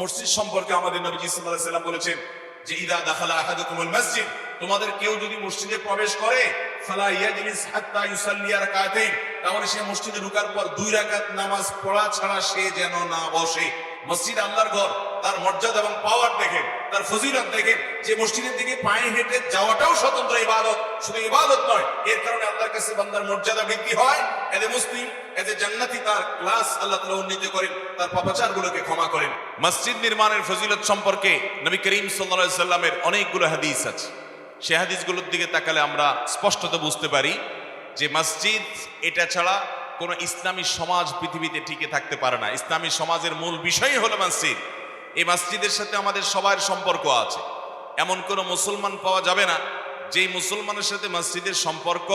মসজিদ সম্পর্কে আমাদের নবীজি সাল্লাল্লাহু আলাইহি ওয়াসাল্লাম বলেছেন যে ইদা দাখালা আহাদুকুমুল মসজিদ, তোমাদের কেউ যদি মসজিদে প্রবেশ করে, ফালা ইয়াজলিস হাত্তা ইউসাল্লি রাকাতাইন, তাহলে সে মসজিদে ঢোকার পর 2 রাকাত নামাজ পড়া ছাড়া সে যেন না বসে। মসজিদ আল্লাহর ঘর, তার মর্যাদা এবং পাওয়ার দেখেন, তার ফজিলত দেখেন, যে মসজিদের দিকে পায়ে হেঁটে যাওয়াটাও স্বতন্ত্র ইবাদত, শুধু ইবাদত নয়, এর কারণে আল্লাহর কাছে বান্দার মর্যাদা বৃদ্ধি হয়। এতে মুসলিম, এতে জান্নাতি, তার ক্লাস আল্লাহ তাআলা উন্নীত করেন, তার পাপাচারগুলোকে ক্ষমা করেন। মসজিদ নির্মাণের ফজিলত সম্পর্কে নবী করিম সাল্লাল্লাহু আলাইহি সাল্লামের অনেকগুলো হাদিস আছে। সেই হাদিসগুলোর দিকে তাকালে আমরা স্পষ্টত বুঝতে পারি যে মসজিদ এটা ছাড়া কোনো ইসলামী সমাজ পৃথিবীতে টিকে থাকতে পারে না। ইসলামী সমাজের মূল বিষয় হলো মসজিদ। এই মসজিদের সাথে আমাদের সবার সম্পর্ক আছে। এমন কোনো মুসলমান পাওয়া যাবে না যেই মুসলমানের সাথে মসজিদের সম্পর্ক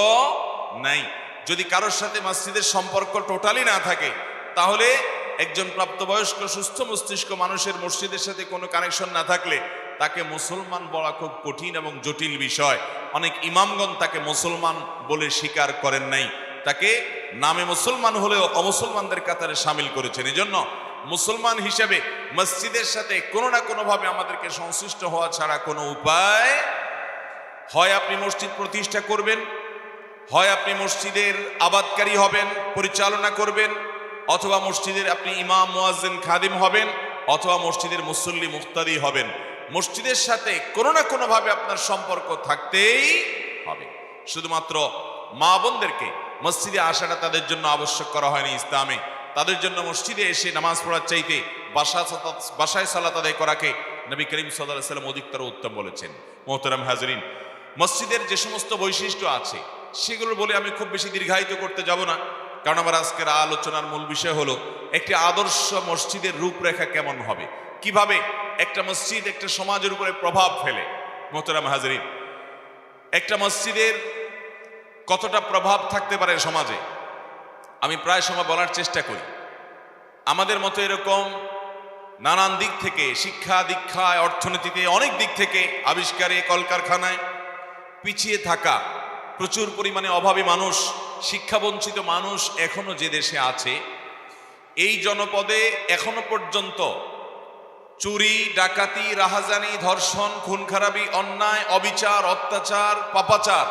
নাই। যদি কারোর সাথে মসজিদের সম্পর্ক টোটালি না থাকে, তাহলে একজন প্রাপ্তবয়স্ক সুস্থ মস্তিষ্ক মানুষের মসজিদের সাথে কোনো কানেকশন না থাকলে তাকে মুসলমান বলা খুব কঠিন এবং জটিল বিষয়। অনেক ইমামগণ তাকে মুসলমান বলে স্বীকার করেন নাই, তাকে নামে মুসলমান হলেও অমুসলমানদের কাতারে সামিল করেছেন। এজন্য মুসলমান হিসেবে মসজিদের সাথে কোনো না কোনোভাবে আমাদেরকে সংশ্লিষ্ট হওয়া ছাড়া কোনো উপায়, হয় আপনি মসজিদ প্রতিষ্ঠা করবেন, হয় আপনি মসজিদের আবাদকারী হবেন, পরিচালনা করবেন, অথবা মসজিদের আপনি ইমাম, মুয়াজ্জিন, খাদিম হবেন, অথবা মসজিদের মুসল্লি, মুক্তাদি হবেন। মসজিদের সাথে কোনো না কোনোভাবে আপনার সম্পর্ক থাকতেই হবে। শুধুমাত্র মা বোনদেরকে মসজিদে আসাটা তাদের জন্য আবশ্যক করা হয়নি ইসলামে। তাদের জন্য মসজিদে এসে নামাজ পড়ার চাইতে বাসায় সালাত আদায় করাকে নবী করিম সাল্লাল্লাহু আলাইহি ওয়াসাল্লাম অধিকতর উত্তম বলেছেন। মোহতারাম হাজরিন, মসজিদের যে সমস্ত বৈশিষ্ট্য আছে সেগুলো বলে আমি খুব বেশি দীর্ঘায়িত করতে যাব না, কারণ আমার আজকের আলোচনার মূল বিষয় হলো একটি আদর্শ মসজিদের রূপরেখা কেমন হবে, কিভাবে একটা মসজিদ একটা সমাজের উপরে প্রভাব ফেলে। মোহতারাম হাজরিন, একটা মসজিদের কতটা প্রভাব থাকতে পারে সমাজে, আমি প্রায় সময় বলার চেষ্টা করি। আমাদের মতো এরকম নানান দিক থেকে, শিক্ষা দীক্ষায়, অর্থনীতিতে, অনেক দিক থেকে, আবিষ্কারে, কলকারখানায় পিছিয়ে থাকা প্রচুর পরিমাণে অভাবী মানুষ, শিক্ষাবঞ্চিত মানুষ এখনো যে দেশে আছে, এই জনপদে এখনো পর্যন্ত চুরি, ডাকাতি, রাহাজানি, ধর্ষণ, খুন খারাপি, অন্যায়, অবিচার, অত্যাচার, পাপাচার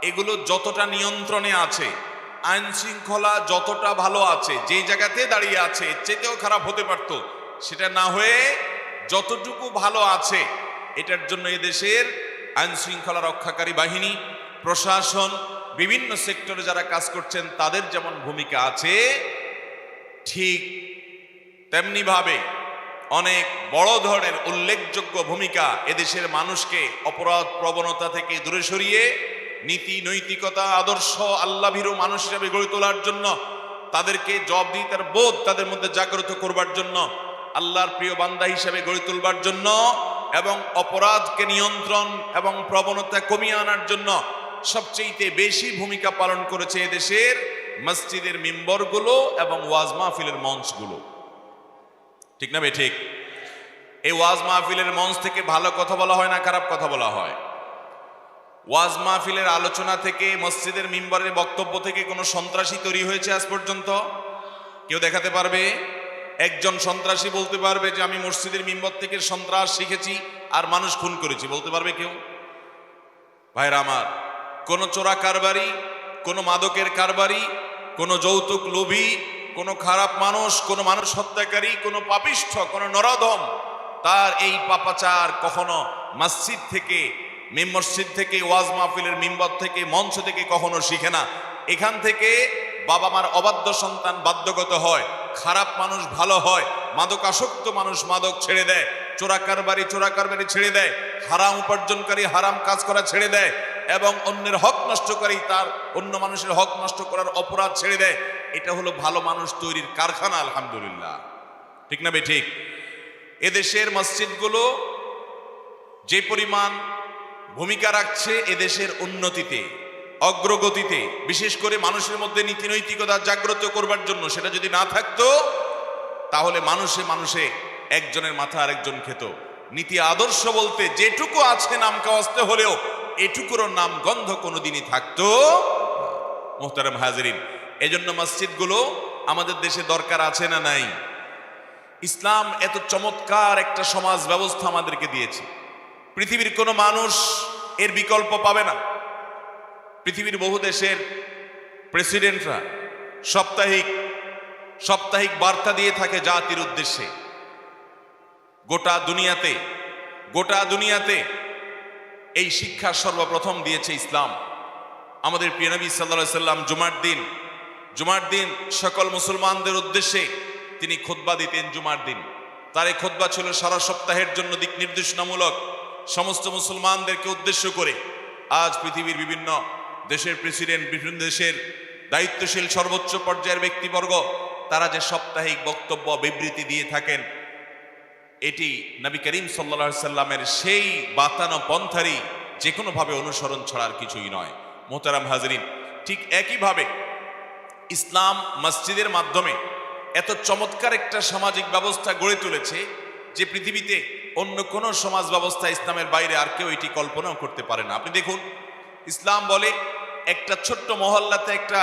এগুলো যতটা নিয়ন্ত্রণে আছে, আইন শৃঙ্খলা যতটা ভালো আছে, যে জায়গাতে দাঁড়িয়ে আছে চেতেও খারাপ হতে পারত, সেটা না হয়ে যতটুকু ভালো আছে, এটার জন্য এদেশের আইন শৃঙ্খলা রক্ষাকারী বাহিনী, প্রশাসন, বিভিন্ন সেক্টরে যারা কাজ করছেন তাদের যেমন ভূমিকা আছে, ঠিক তেমনি ভাবে অনেক বড় ধরনের উল্লেখযোগ্য ভূমিকা এদেশের মানুষকে অপরাধ প্রবণতা থেকে দূরে সরিয়ে নীতি, নৈতিকতা, আদর্শ, আল্লাহ ভীরু মানুষ হিসেবে গড়ে তোলার জন্য, তাদেরকে জবাবদিহিতার বোধ তাদের মধ্যে জাগ্রত করবার জন্য, আল্লাহর প্রিয় বান্দা হিসেবে গড়ে তুলবার জন্য এবং অপরাধকে নিয়ন্ত্রণ এবং প্রবণতা কমিয়ে আনার জন্য সবচেয়ে বেশি ভূমিকা পালন করেছে এদেশের মসজিদের মিম্বরগুলো এবং ওয়াজ মাহফিলের মঞ্চগুলো। ঠিক না বে ঠিক? এই ওয়াজ মাহফিলের মঞ্চ থেকে ভালো কথা বলা হয় না খারাপ কথা বলা হয়? ওয়াজ মাহফিলের আলোচনা থেকে, মসজিদের মিম্বরের বক্তব্য থেকে কোনো সন্ত্রাসী তৈরি হয়েছে আজ পর্যন্ত? কেউ দেখাতে পারবে? একজন সন্ত্রাসী বলতে পারবে যে আমি মসজিদের মিম্বর থেকে সন্ত্রাস শিখেছি আর মানুষ খুন করেছি, বলতে পারবে কেউ? ভাইরা আমার, কোন চোরা কারবারি, কোন মাদকের কারবারি, কোন যৌতুক লোভী, কোন খারাপ মানুষ, কোন মানুষ হত্যাকারী, কোন পাপিষ্ঠ, কোন নরধম তার এই পাপাচার কখনো মসজিদ থেকে, মসজিদ থেকে, ওয়াজ মাহফিলের মিম্বর থেকে, মঞ্চ থেকে কখনো শিখে না। এখান থেকে বাবা মার অবাধ্য সন্তান বাধ্যগত হয়, খারাপ মানুষ ভালো হয়, মাদকাসক্ত মানুষ মাদক ছেড়ে দেয়, চোরা কারবারি ছেড়ে দেয়, হারাম উপার্জনকারী হারাম কাজ করা ছেড়ে দেয় এবং অন্যের হক নষ্টকারী তার অন্য মানুষের হক নষ্ট করার অপরাধ ছেড়ে দেয়। এটা হলো ভালো মানুষ তৈরির কারখানা, আলহামদুলিল্লাহ। ঠিক না বে ঠিক? এদেশের মসজিদগুলো যে পরিমাণ ভূমিকা রাখছে এদেশের উন্নতিতে, অগ্রগতিতে, বিশেষ করে মানুষের মধ্যে নীতি নৈতিকতা জাগ্রত করবার জন্য, সেটা যদি না থাকতো তাহলে মানুষে মানুষে একজনের মাথা আরেকজন খেত। নীতি আদর্শ বলতে যেটুকু আছে নাম কাওয়াস্তে হলেও এটুকুর নাম গন্ধ কোনোদিনই থাকতো। মুহতারাম হাজিরিন, এজন্য মসজিদগুলো আমাদের দেশে দরকার আছে না নাই? ইসলাম এত চমৎকার একটা সমাজ ব্যবস্থা আমাদেরকে দিয়েছে, পৃথিবীর কোনো মানুষ এর বিকল্প পাবে না। পৃথিবীর বহু দেশের প্রেসিডেন্টরা সাপ্তাহিক বার্তা দিয়ে থাকে জাতির উদ্দেশ্যে। গোটা দুনিয়াতে এই শিক্ষা সর্বপ্রথম দিয়েছে ইসলাম। আমাদের প্রিয় নবী সাল্লাল্লাহু আলাইহি সাল্লাম জুমার দিন সকল মুসলমানদের উদ্দেশ্যে তিনি খুতবা দিতেন। জুমার দিন তার এই খুতবা ছিল সারা সপ্তাহের জন্য দিক নির্দেশনামূলক। সমস্ত মুসলমানদেরকে উদ্দেশ্য করে আজ পৃথিবীর বিভিন্ন দেশের প্রেসিডেন্ট, বিভিন্ন দেশের দায়িত্বশীল সর্বোচ্চ পর্যায়ের ব্যক্তিবর্গ, তারা যে সাপ্তাহিক বক্তব্য বিবৃতি দিয়ে থাকেন, এটি নবী করিম সাল্লাল্লাহু আলাইহি সাল্লামের সেই বাতানো পন্থারই যে কোনোভাবে অনুসরণ ছাড়ার কিছুই নয়। মোহতারাম হাজরিন, ঠিক একইভাবে ইসলাম মসজিদের মাধ্যমে এত চমৎকার একটা সামাজিক ব্যবস্থা গড়ে তুলেছে যে পৃথিবীতে অন্য কোনো সমাজ ব্যবস্থা ইসলামের বাইরে আর কেউ এটি কল্পনাও করতে পারে না। আপনি দেখুন, ইসলাম বলে একটা ছোট্ট মহল্লাতে একটা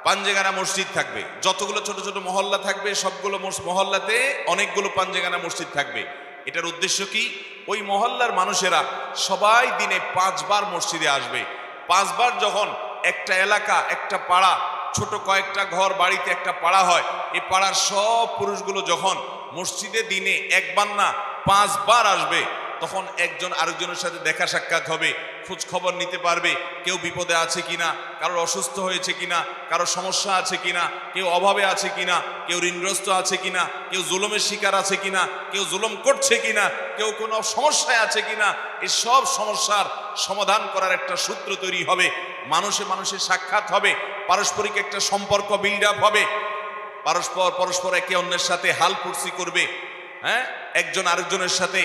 পাঞ্জেগানা মসজিদ থাকবে। যতগুলো ছোট ছোট মহল্লা থাকবে সবগুলো মহল্লাতে অনেকগুলো পাঞ্জেগানা মসজিদ থাকবে। এটার উদ্দেশ্য কি? ওই মহল্লার মানুষেরা সবাই দিনে 5 বার মসজিদে আসবে। 5 বার যখন একটা এলাকা, একটা পাড়া, ছোট কয়েকটা ঘর বাড়িতে একটা পাড়া হয়, এই পাড়ার সব পুরুষগুলো যখন মসজিদে দিনে 1 বার না 5 বার আসবে, তখন একজন আরেকজনের সাথে দেখা সাক্ষাৎ হবে, খোঁজ খবর নিতে পারবে কেউ বিপদে আছে কিনা, কারোর অসুস্থ হয়েছে কিনা, কারোর সমস্যা আছে কিনা, কেউ অভাবে আছে কিনা, কেউ ঋণগ্রস্ত আছে কিনা, কেউ জুলুমের শিকার আছে কিনা, কেউ জুলুম করছে কিনা, কেউ কোনো সমস্যায় আছে কিনা। এই সব সমস্যার সমাধান করার একটা সূত্র তৈরি হবে, মানুষের সাক্ষাৎ হবে, পারস্পরিক একটা সম্পর্ক বিল্ড আপ হবে, পরস্পর একে অন্যের সাথে হাল পুরসি করবে, একজন আরেকজনের সাথে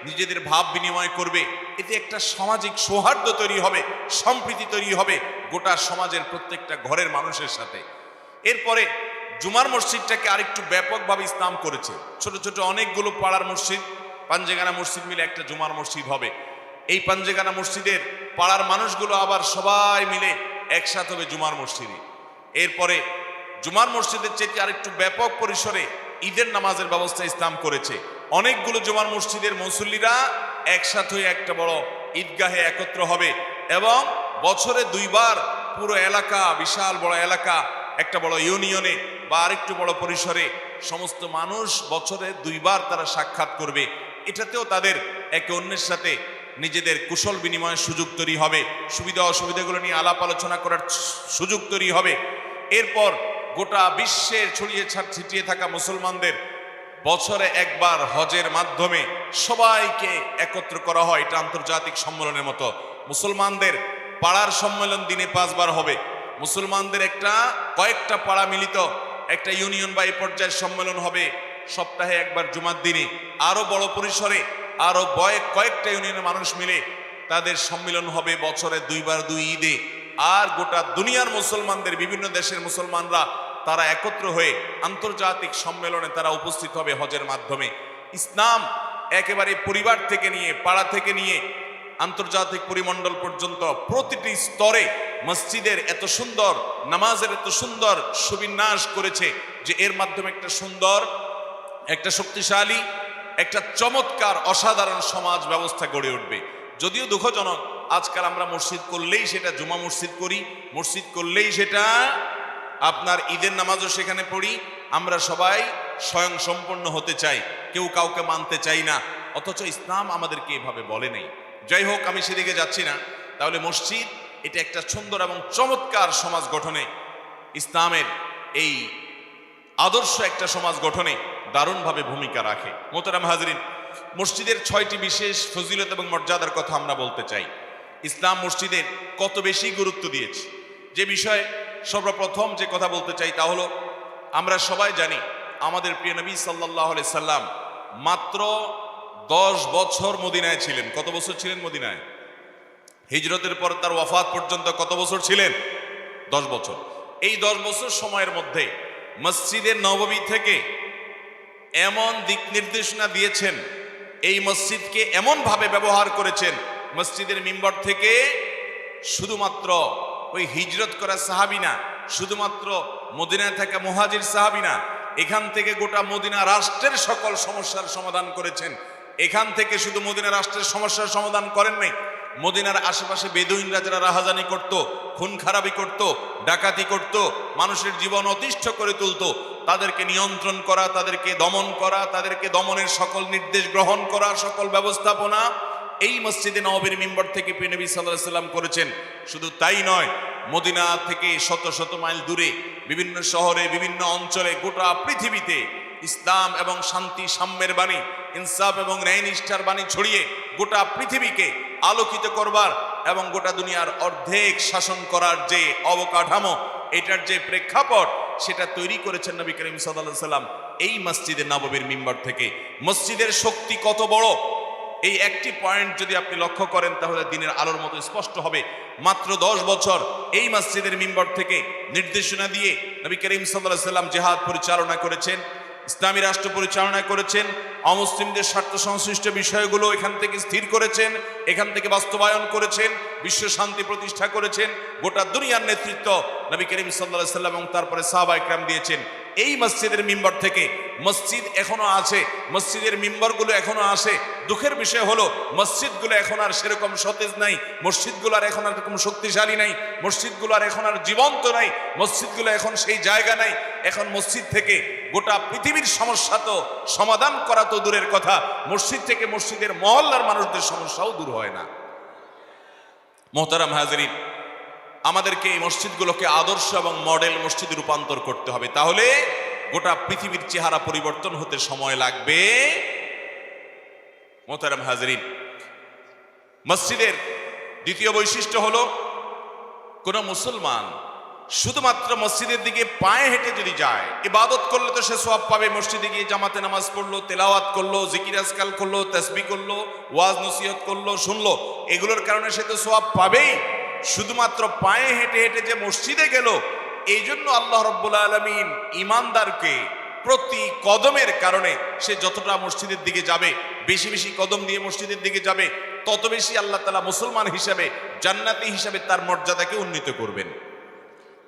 নিজেদের ভাব বিনিময় করবে। এতে একটা সামাজিক সৌহার্দ্য তৈরি হবে, সম্প্রীতি তৈরি হবে গোটা সমাজের প্রত্যেকটা ঘরের মানুষের সাথে। এরপরে জুমার মসজিদটাকে আরেকটু ব্যাপকভাবে ইসলাম করেছে। ছোট ছোট অনেকগুলো পাড়ার মসজিদ, পাঞ্জেগানা মসজিদ মিলে একটা জুমার মসজিদ হবে। এই পাঞ্জেগানা মসজিদের পাড়ার মানুষগুলো আবার সবাই মিলে একসাথে হবে জুমার মসজিদে। এরপরে জুমার মসজিদের চেয়ে আরেকটু ব্যাপক পরিসরে ঈদের নামাজের ব্যবস্থা ইসলাম করেছে। অনেকগুলো জুমার মসজিদের মুসল্লিরা একসাথে হয়ে একটা বড় ঈদগাহে একত্র হবে এবং বছরে 2 বার পুরো এলাকা, বিশাল বড় এলাকা, একটা বড় ইউনিয়নে বা আরেকটু বড় পরিসরে সমস্ত মানুষ বছরে 2 বার তারা সাক্ষাৎ করবে। এটাতেও তাদের একে অন্যের সাথে নিজেদের কুশল বিনিময়ের সুযোগ তৈরি হবে, সুবিধা অসুবিধাগুলো নিয়ে আলাপ আলোচনা করার সুযোগ তৈরি হবে। এরপর গোটা বিশ্বের ছড়িয়ে ছিটিয়ে থাকা মুসলমানদের বছরে 1 বার হজের মাধ্যমে সবাইকে একত্র করা হয়। এটা আন্তর্জাতিক সম্মেলনের মতো। মুসলমানদের পাড়ার সম্মেলন দিনে 5 বার হবে। মুসলমানদের কয়েকটা পাড়া মিলিত একটা ইউনিয়ন বা এই পর্যায়ের সম্মেলন হবে সপ্তাহে 1 বার জুমার দিনে। আরো বড় পরিসরে আরো কয়েকটা ইউনিয়নের মানুষ মিলে তাদের সম্মেলন হবে বছরে 2 বার 2 ঈদে। আর গোটা দুনিয়ার মুসলমানদের, বিভিন্ন দেশের মুসলমানরা তারা একত্র হয়ে আন্তর্জাতিক সম্মেলনে তারা উপস্থিত হবে হজের মাধ্যমে। ইসলাম একেবারে পরিবার থেকে নিয়ে, পাড়া থেকে নিয়ে আন্তর্জাতিক পরিমণ্ডল পর্যন্ত প্রতিটি স্তরে মসজিদের এত সুন্দর, নামাজের এত সুন্দর সুবিন্যাস করেছে যে এর মাধ্যমে একটা সুন্দর, একটা শক্তিশালী, একটা চমৎকার অসাধারণ সমাজ ব্যবস্থা গড়ে উঠবে। যদিও দুঃখজনক, আজকাল আমরা মসজিদ করলেই সেটা জুমা মসজিদ করি, মসজিদ করলেই সেটা আপনার ঈদের নামাজও সেখানে পড়ি। আমরা সবাই স্বয়ং সম্পন্ন হতে চাই, কেউ কাউকে মানতে চাই না, অথচ ইসলাম আমাদেরকে এভাবে বলে নেই। যাই হোক, আমি সেদিকে যাচ্ছি না। তাহলে মসজিদ এটা একটা সুন্দর এবং চমৎকার সমাজ গঠনে, ইসলামের এই আদর্শ একটা সমাজ গঠনে দারুণভাবে ভূমিকা রাখে। মোহতারাম হাজরিন, মসজিদের 6টি বিশেষ ফজিলত এবং মর্যাদার কথা আমরা বলতে চাই। ইসলাম মসজিদের কত বেশি গুরুত্ব দিয়েছে, যে বিষয়ে সর্বপ্রথম যে কথা বলতে চাই তা হলো, আমরা সবাই জানি আমাদের প্রিয় নবী সাল্লাল্লাহু আলাইহি সাল্লাম মাত্র 10 বছর মদিনায় ছিলেন। কত বছর ছিলেন মদিনায়? হিজরতের পর তার ওয়াফাত পর্যন্ত কত বছর ছিলেন? 10 বছর। এই 10 বছর সময়ের মধ্যে মসজিদের নববী থেকে এমন দিক নির্দেশনা দিয়েছেন, এই মসজিদকে এমন ভাবে ব্যবহার করেছেন, মসজিদের মিম্বর থেকে শুধুমাত্র ওই হিজরত করা সাহাবী না, শুধুমাত্র মদিনায় থাকা মুহাজির সাহাবী না, এখান থেকে গোটা মদিনা রাষ্ট্রের সকল সমস্যার সমাধান করেছেন। এখান থেকে শুধু মদিনা রাষ্ট্রের সমস্যার সমাধান করেন নাই, মদিনার আশেপাশে বেদুইনরা যারা রাহাজানি করত, খুন খারাপি করত, ডাকাতি করত, মানুষের জীবন অতিষ্ঠ করে তুলতো, তাদেরকে নিয়ন্ত্রণ করা, তাদেরকে দমন করা, তাদেরকে দমনের সকল নির্দেশ গ্রহণ করা, সকল ব্যবস্থাপনা এই মসজিদে নববীর মিম্বর থেকে প্রিয় নবী সাল্লাল্লাহু আলাইহি ওয়াসাল্লাম করেছেন। শুধু তাই নয়, মদিনা থেকে শত শত মাইল দূরে বিভিন্ন শহরে, বিভিন্ন অঞ্চলে, গোটা পৃথিবীতে ইসলাম এবং শান্তি সাম্যের বাণী, ইনসাফ এবং ন্যায় নিষ্ঠার বাণী ছড়িয়ে গোটা পৃথিবীকে আলোকিত করবার এবং গোটা দুনিয়ার অর্ধেক শাসন করার যে অবকাঠামো, এটার যে প্রেক্ষাপট, সেটা তৈরি করেছেন নবী করিম সাল্লাল্লাহু আলাইহি ওয়াসাল্লাম এই মসজিদে নববীর মিম্বর থেকে। মসজিদের শক্তি কত বড়, এই একটি পয়েন্ট যদি আপনি লক্ষ্য করেন তাহলে দিনের আলোর মতো স্পষ্ট হবে। মাত্র 10 বছর এই মসজিদের মিম্বর থেকে নির্দেশনা দিয়ে নবী করিম সাল্লাল্লাহু আলাইহি ওয়াসাল্লাম জিহাদ পরিচালনা করেছেন, ইসলামী রাষ্ট্র পরিচালনা করেছেন, অমুসলিমদের স্বার্থ সংশ্লিষ্ট বিষয়গুলো এখান থেকে স্থির করেছেন, এখান থেকে বাস্তবায়ন করেছেন, বিশ্ব শান্তি প্রতিষ্ঠা করেছেন। গোটা দুনিয়ার নেতৃত্ব নবী করিম সাল্লাল্লাহু আলাইহি ওয়াসাল্লাম এবং তারপরে সাহাবা ইকরাম দিয়েছেন। এই মসজিদের মিম্বর থেকে মসজিদ এখনো আছে, মসজিদের মিম্বরগুলো এখনো আসে। দুঃখের বিষয় হলো মসজিদগুলো এখন আর সেরকম সতেজ নাই, মসজিদগুলো আর এখন আর এরকম শক্তিশালী নাই, মসজিদগুলো আর এখন আর জীবন্ত নাই, মসজিদগুলো এখন সেই জায়গা নাই। এখন মসজিদ থেকে গোটা পৃথিবীর সমস্যা তো সমাধান করা তো দূরের কথা, মসজিদ থেকে মসজিদের মহল্লার মানুষদের সমস্যাও দূর হয় না। মোহতারাম হাজিরিন, আমাদেরকে এই মসজিদগুলোকে আদর্শ এবং মডেল মসজিদে রূপান্তর করতে হবে। তাহলে গোটা পৃথিবীর চেহারা পরিবর্তন হতে সময় লাগবে। মোহতারাম হাজিরিন, মসজিদের দ্বিতীয় বৈশিষ্ট্য হলো কোন মুসলমান শুধুমাত্র মসজিদের দিকে পায়ে হেঁটে যদি যায়, ইবাদত করলে তো সে সওয়াব পাবে। মসজিদে গিয়ে জামাতে নামাজ পড়লো, তেলাওয়াত করলো, জিকির আজকাল করলো, তাসবিহ করলো, ওয়াজ নসিহত করলো, শুনলো, এগুলোর কারণে সে তো সওয়াব পাবেই। শুধুমাত্র পায়ে হেঁটে হেঁটে যে মসজিদে গেল, এই জন্য আল্লাহ রাব্বুল আলামিন ঈমানদারকে প্রতি কদমের কারণে সে যতটা মসজিদের দিকে যাবে, বেশি বেশি কদম দিয়ে মসজিদের দিকে যাবে, তত বেশি আল্লাহ তাআলা মুসলমান হিসাবে, জান্নাতি হিসাবে তার মর্যাদাকে উন্নীত করবেন,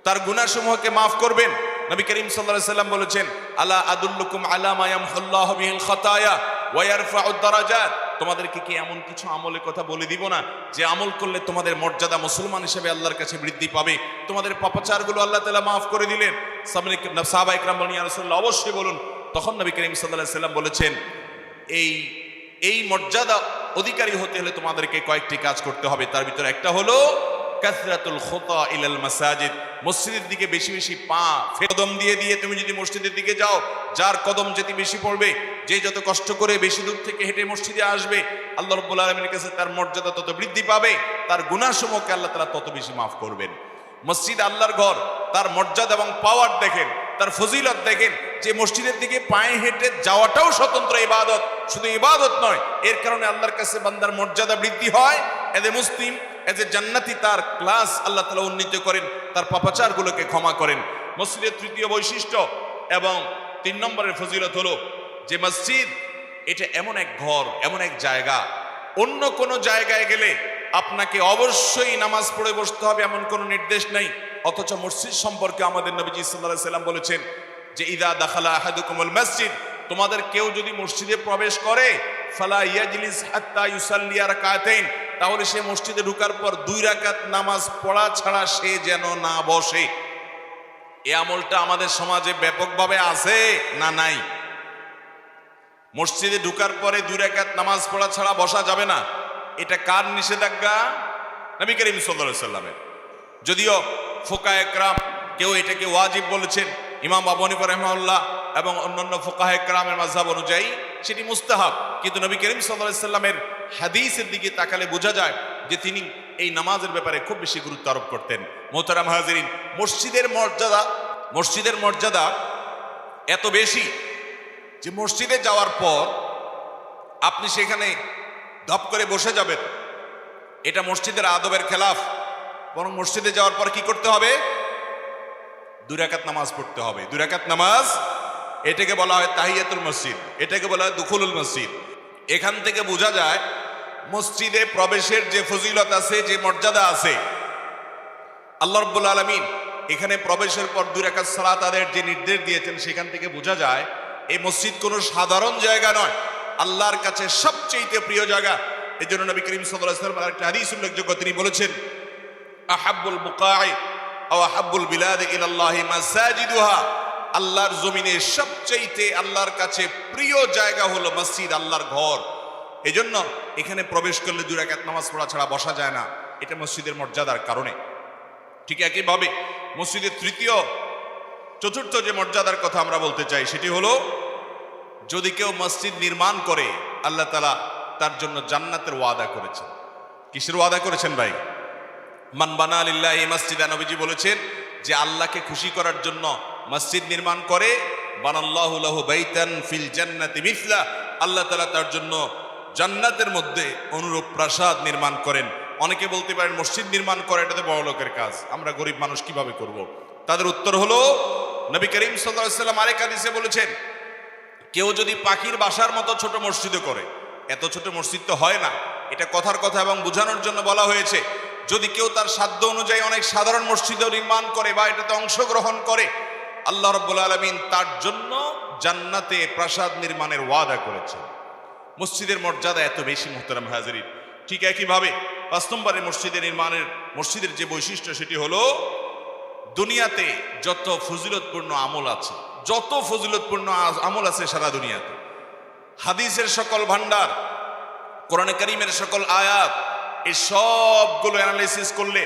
তার গুনাহসমূহকে মাফ করবেন। নবী করিম সাল্লাল্লাহু আলাইহি ওয়াসাল্লাম বলেছেন, আলা আদুল্লুকুম আলা মা ইয়ামহুল্লাহু বিহিল খাতায়া ওয়া ইয়ারফাউদ দারাজাত, তোমাদেরকে কি এমন কিছু আমলের কথা বলে দিব না যে আমল করলে তোমাদের মর্যাদা মুসলমান হিসেবে আল্লাহর কাছে বৃদ্ধি পাবে, তোমাদের পাপাচারগুলো আল্লাহ তাআলা মাফ করে দিলেন। সাহাবা ইকরাম বলেন, ইয়া রাসূলুল্লাহ, অবশ্যই বলুন। তখন নবী করিম সাল্লাল্লাহু আলাইহি ওয়াসাল্লাম বলেছেন, এই মর্যাদা অধিকারী হতে হলে তোমাদেরকে কয়েকটি কাজ করতে হবে। তার ভিতরে একটা হলো কাসরাতুল খুতা ইলাল মাসাজিদ, মসজিদের দিকে বেশি বেশি পা কদম দিয়ে দিয়ে তুমি যদি মসজিদের দিকে যাও, যার কদম যেতে বেশি পড়বে, যে যত কষ্ট করে বেশি দূর থেকে হেঁটে মসজিদে আসবে, আল্লাহ রাব্বুল আলামিনের কাছে তার মর্যাদা তত বৃদ্ধি পাবে, তার গুনাহসমূহকে আল্লাহ তাআলা তত বেশি মাফ করবেন। মসজিদ আল্লাহর ঘর, তার মর্যাদা এবং পাওয়ার দেখেন, তার ফজিলত দেখেন। যে মসজিদের দিকে পায়ে হেঁটে যাওয়াটাও স্বতন্ত্র ইবাদত, শুধু ইবাদত নয়, এর কারণে আল্লাহর কাছে বান্দার মর্যাদা বৃদ্ধি হয়। As a Muslim, as a জান্নাতি, তার ক্লাস আল্লাহ তাআলা উন্নীত করেন, তার পাপাচারগুলোকে ক্ষমা করেন। মসজিদের তৃতীয় বৈশিষ্ট্য এবং 3 নম্বরের ফজিলত হলো যে মসজিদ এটা এমন এক ঘর, এমন এক জায়গা, অন্য কোনো জায়গায় গেলে আপনাকে অবশ্যই নামাজ পড়ে বসতে হবে এমন কোনো নির্দেশ নাই। অথচ মসজিদ সম্পর্কে আমাদের নবীজি সাল্লাল্লাহু আলাইহি ওয়াসাল্লাম বলেছেন যে ইদা দাখালা আহাদুকুমুল মসজিদ, তোমাদের কেউ যদি মসজিদে প্রবেশ করে, ফালা ইয়াজলিস হাত্তা ইউসাল্লি রাকাতাইন, তাহলে সে মসজিদে ঢোকার পর 2 রাকাত নামাজ পড়া ছাড়া সে যেন না বসে। এই আমলটা আমাদের সমাজে ব্যাপকভাবে আছে না নাই? মসজিদে ঢোকার পরে 2 রাকাত নামাজ পড়া ছাড়া বসা যাবে না, এটা কার নিষেধাজ্ঞা? নবী করিম সাল্লাল্লাহু আলাইহি ওয়াসাল্লামের। যদিও ফুকায়ে কেরাম কেউ এটাকে ওয়াজিব বলেছেন, ইমাম আবু হানিফা রাহিমাহুল্লাহ এবং অন্যান্য ফুকাহে কেরামের মাযহাব অনুযায়ী সেটি মুস্তাহাব, কিন্তু নবী করিম সাল্লাল্লাহু আলাইহি ওয়াসাল্লামের হাদিসের দিকে তাকালে বোঝা যায় যে তিনি এই নামাজের ব্যাপারে খুব বেশি গুরুত্ব আরোপ করতেন। মোহতারাম হাজিরিন, মসজিদের মর্যাদা এত বেশি যে মসজিদে যাওয়ার পর আপনি সেখানে ধপ করে বসে যাবেন, এটা মসজিদের আদবের খেলাফ। বরং মসজিদে যাওয়ার পর কি করতে হবে? 2 রাকাত নামাজ পড়তে হবে। 2 রাকাত নামাজ, এটাকে বলা হয় তাহিয়াতুল মসজিদ, এটাকে বলা হয় দুখুলুল মসজিদ। এখান থেকে বোঝা যায় মসজিদে প্রবেশের যে ফজিলত আছে, যে মর্যাদা আছে, আল্লাহ রাব্বুল আলামিন এখানে প্রবেশের পর 2 রাকাত সালাত আদায়ের যে নির্দেশ দিয়েছেন সেখান থেকে বোঝা যায় এই মসজিদ কোনো সাধারণ জায়গা নয়, আল্লাহর কাছে সবচেয়ে প্রিয় জায়গা। এই জন্য নবী করিম সাল্লাল্লাহু আলাইহি ওয়াসাল্লাম আরেকটা হাদিস উল্লেখযোগ্য, তিনি বলেছেন আহাব্বুল বুকাই আও আহাব্বুল বিলাদি ইলাল্লাহি মাসাজিদুহা, আল্লাহর জমিনে সবচেয়ে আল্লাহর কাছে প্রিয় জায়গা হলো মসজিদ, আল্লাহর ঘর। এজন্য এখানে প্রবেশ করলে 2 রাকাত নামাজ পড়া ছাড়া বসা যায় না, এটা মসজিদের মর্যাদার কারণে। ঠিক একইভাবে মসজিদের তৃতীয় চতুর্থ যে মর্যাদার কথা আমরা বলতে চাই সেটি হলো, যদি কেউ মসজিদ নির্মাণ করে আল্লাহ তাআলা তার জন্য জান্নাতের ওয়াদা করেছেন। কিসের ওয়াদা করেছেন ভাই? মান বানা লিল্লাহি মাসজিদা, নবীজি বলেছেন যে আল্লাহকে খুশি করার জন্য মসজিদ নির্মাণ করে, বানাল্লাহু লাহু বাইতান ফিল জান্নাতি মিসলা, আল্লাহ তাআলা তার জন্য জান্নাতের মধ্যে অনুরূপ প্রাসাদ নির্মাণ করেন। অনেকে বলতে পারেন মসজিদ নির্মাণ করা এটা তো বড় লোকের কাজ, আমরা গরিব মানুষ কিভাবে করব? তাদের উত্তর হলো, নবী করিম সাল্লাল্লাহু আলাইহি ওয়াসাল্লাম আরেক হাদিসে বলেছেন, কেউ যদি পাখির বাসার মতো ছোট মসজিদে করে, এত ছোট মসজিদ তো হয় না, এটা কথার কথা এবং বোঝানোর জন্য বলা হয়েছে, যদি কেউ তার সাধ্য অনুযায়ী অনেক সাধারণ মসজিদও নির্মাণ করে বা এটাতে অংশগ্রহণ করে, আল্লাহ রাব্বুল আলামিন তার জন্য জান্নাতে প্রাসাদ নির্মাণের ওয়াদা করেছেন। মসজিদের মর্যাদা এত বেশি মুহতারাম হাজিরিন। ঠিক একইভাবে 5 নম্বরে মসজিদের যে বৈশিষ্ট্য সেটি হলো, দুনিয়াতে যত ফজিলতপূর্ণ আমল আছে, যত ফজিলতপূর্ণ আমল আছে সারা দুনিয়াতে, হাদিসের সকল ভান্ডার, কোরআনে কারীমের সকল আয়াত, এই সবগুলো অ্যানালাইসিস করলে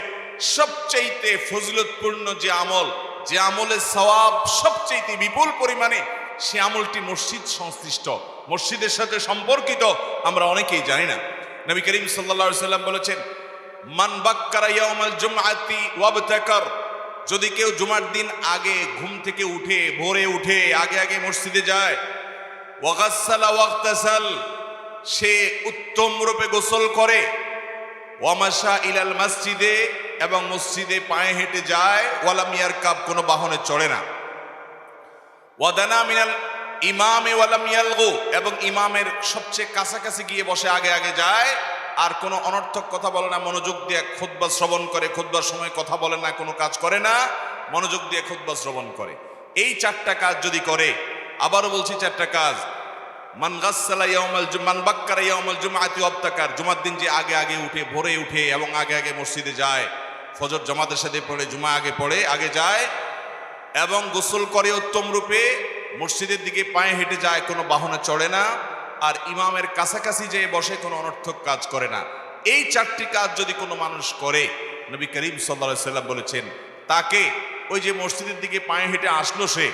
সবচেয়ে ফজিলতপূর্ণ যে আমল, যে আমলের সওয়াব সবচেয়ে বিপুল পরিমাণে, সে আমলটি মসজিদ সংশ্লিষ্ট, মসজিদের সাথে সম্পর্কিত, আমরা অনেকেই জানি না। নবী করিম সাল্লাল্লাহু আলাইহি ওয়াসাল্লাম বলেছেন, মান বাক্কারা ইয়াউমাল জুমআতি ওয়াবতাকার, যদি কেউ জুমার দিন আগে ঘুম থেকে উঠে, ভোরে উঠে আগে আগে মসজিদে যায়, ওয়াগাসসালা ওয়াগতাসাল, সে উত্তম রূপে গোসল করে, ওয়ামাশা ইলাল মসজিদে, এবং মসজিদে পায়ে হেঁটে যায়, ওয়ালাম ইয়ারকাব, কোনো বাহনে চড়ে না, ওয়াদানা মিনাল ইমামে ওয়ালাম ইয়ালগু, এবং ইমামের সবচেয়ে কাছাকাছি গিয়ে বসে আগে আগে যায়, আর কোনো অনর্থক কথা বলে না, মনোযোগ দিয়ে খুতবা শ্রবণ করে, খুতবার সময় কথা বলে না, কোনো কাজ করে না, মনোযোগ দিয়ে খুতবা শ্রবণ করে। এই 4টা কাজ যদি করে, আবারও বলছি 4টা কাজ, মান বাক্কারা ইয়াউমাল জুমআতি ওয়াবতাকার, জুমার দিন যে আগে আগে উঠে, ভোরে উঠে এবং আগে আগে মসজিদে যায়, ফজর জামাতের সাথে পড়ে, জুমা আগে পড়ে, আগে যায়, এবং গোসল করে উত্তম রূপে, মসজিদের দিকে পায়ে হেঁটে যায়, কোনো বাহনে চড়ে না, আর ইমামের কাছাকাছি যেয়ে বসে, কোনো অনর্থক কাজ করে না, এই 4টি কাজ যদি কোনো মানুষ করে, নবী করিম সাল্লাল্লাহু আলাইহি ওয়াসাল্লাম বলেছেন, তাকে ওই যে মসজিদের দিকে পায়ে হেঁটে আসলো, সে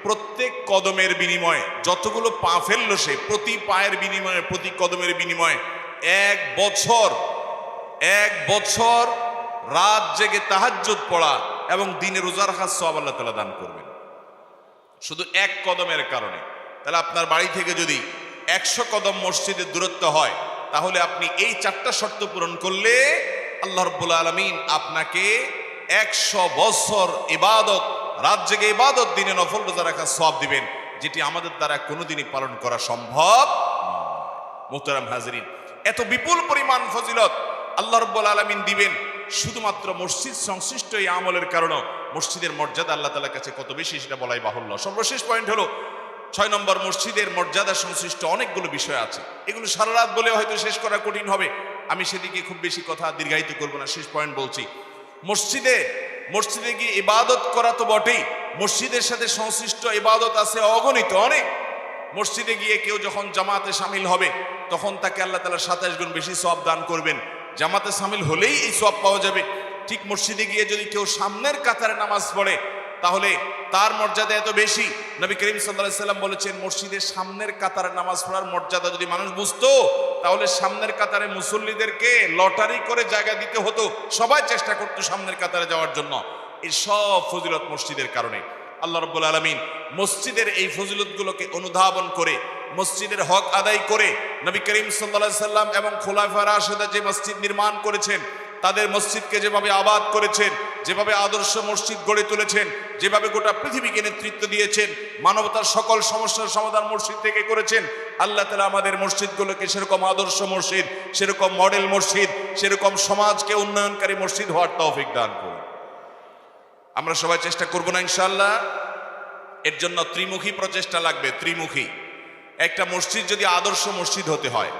প্রত্যেক কদমের বিনিময়ে, যতগুলো পা ফেললো সে, প্রতি পায়ের বিনিময়ে, প্রতি কদমের বিনিময়ে 1 বছর রাত জেগে তাহাজ্জুদ পড়া এবং দিনে রোজা রাখার সওয়াব আল্লাহ তাআলা দান করবেন, শুধু 1 কদমের কারণে। তাহলে আপনার বাড়ি থেকে যদি 100 কদম মসজিদের দূরত্ব হয়, তাহলে আপনি এই 4টা শর্ত পূরণ করলে আল্লাহ রাব্বুল আলামিন আপনাকে 100 বছর ইবাদত, রাত জেগে ইবাদত, দিনে নফল রোজা রাখার সওয়াব দিবেন, যেটি আমাদের দ্বারা কোনোদিনই পালন করা সম্ভব নয়। মুহতারাম হাজিরিন, এত বিপুল পরিমাণ ফজিলত আল্লাহ রাব্বুল আলামিন দিবেন শুধুমাত্র মসজিদ সংশ্লিষ্ট এই আমলের কারণে। মসজিদের মর্যাদা আল্লাহ তাআলার কাছে কত বেশি সেটা বলাই বাহুল্য। সর্বশেষ পয়েন্ট হলো 6 নম্বর, মসজিদের মর্যাদা সংশ্লিষ্ট অনেকগুলো বিষয় আছে, এগুলো সারা রাত বলে হয়তো শেষ করা কঠিন হবে, আমি সেদিকে খুব বেশি কথা দীর্ঘায়িত করব না। শেষ পয়েন্ট বলছি, মসজিদে গিয়ে ইবাদত করা তো বটেই, মসজিদের সাথে সংশ্লিষ্ট ইবাদত আছে অগণিত অনেক। মসজিদে গিয়ে কেউ যখন জামাতে শামিল হবে, তখন তাকে আল্লাহ তাআলা 27 গুণ বেশি সওয়াব দান করবেন, জামাতে শামিল হলেই এই সওয়াব পাওয়া যাবে। ঠিক মসজিদে গিয়ে যদি কেউ সামনের কাতারে নামাজ পড়ে, তাহলে তার মর্যাদা এত বেশি। নবী করিম সাল্লাল্লাহু আলাইহি ওয়াসাল্লাম বলেছেন, মসজিদের সামনের কাতারে নামাজ পড়ার মর্যাদা যদি মানুষ বুঝতো, তাহলে সামনের কাতারে মুসল্লিদেরকে লটারি করে জায়গা দিতে হতো, সবাই চেষ্টা করতো সামনের কাতারে যাওয়ার জন্য। এই সব ফজিলত মসজিদের কারণে। আল্লাহ রাব্বুল আলামিন মসজিদের এই ফজিলতগুলোকে অনুধাবন করে, মসজিদের হক আদায় করে, নবী করিম সাল্লাল্লাহু আলাইহি ওয়াসাল্লাম এবং খোলাফায়ে রাশিদা যে মসজিদ নির্মাণ করেছেন, তাদের মসজিদকে যেভাবে আবাদ করেছেন, যেভাবে আদর্শ মসজিদ গড়ে তুলেছেন, যেভাবে গোটা পৃথিবীকে নেতৃত্ব দিয়েছেন, মানবতার সকল সমস্যার সমাধান মসজিদ থেকে করেছেন, আল্লাহ তাআলা আমাদের মসজিদগুলোকে সেরকম আদর্শ মসজিদ, সেরকম মডেল মসজিদ, সেরকম সমাজকে উন্নয়নকারী মসজিদ হওয়ার তৌফিক দান করুন। আমরা সবাই চেষ্টা করব না ইনশাআল্লাহ? এর জন্য ত্রিমুখী প্রচেষ্টা লাগবে, ত্রিমুখী। একটা মসজিদ যদি আদর্শ মসজিদ হতে হয়,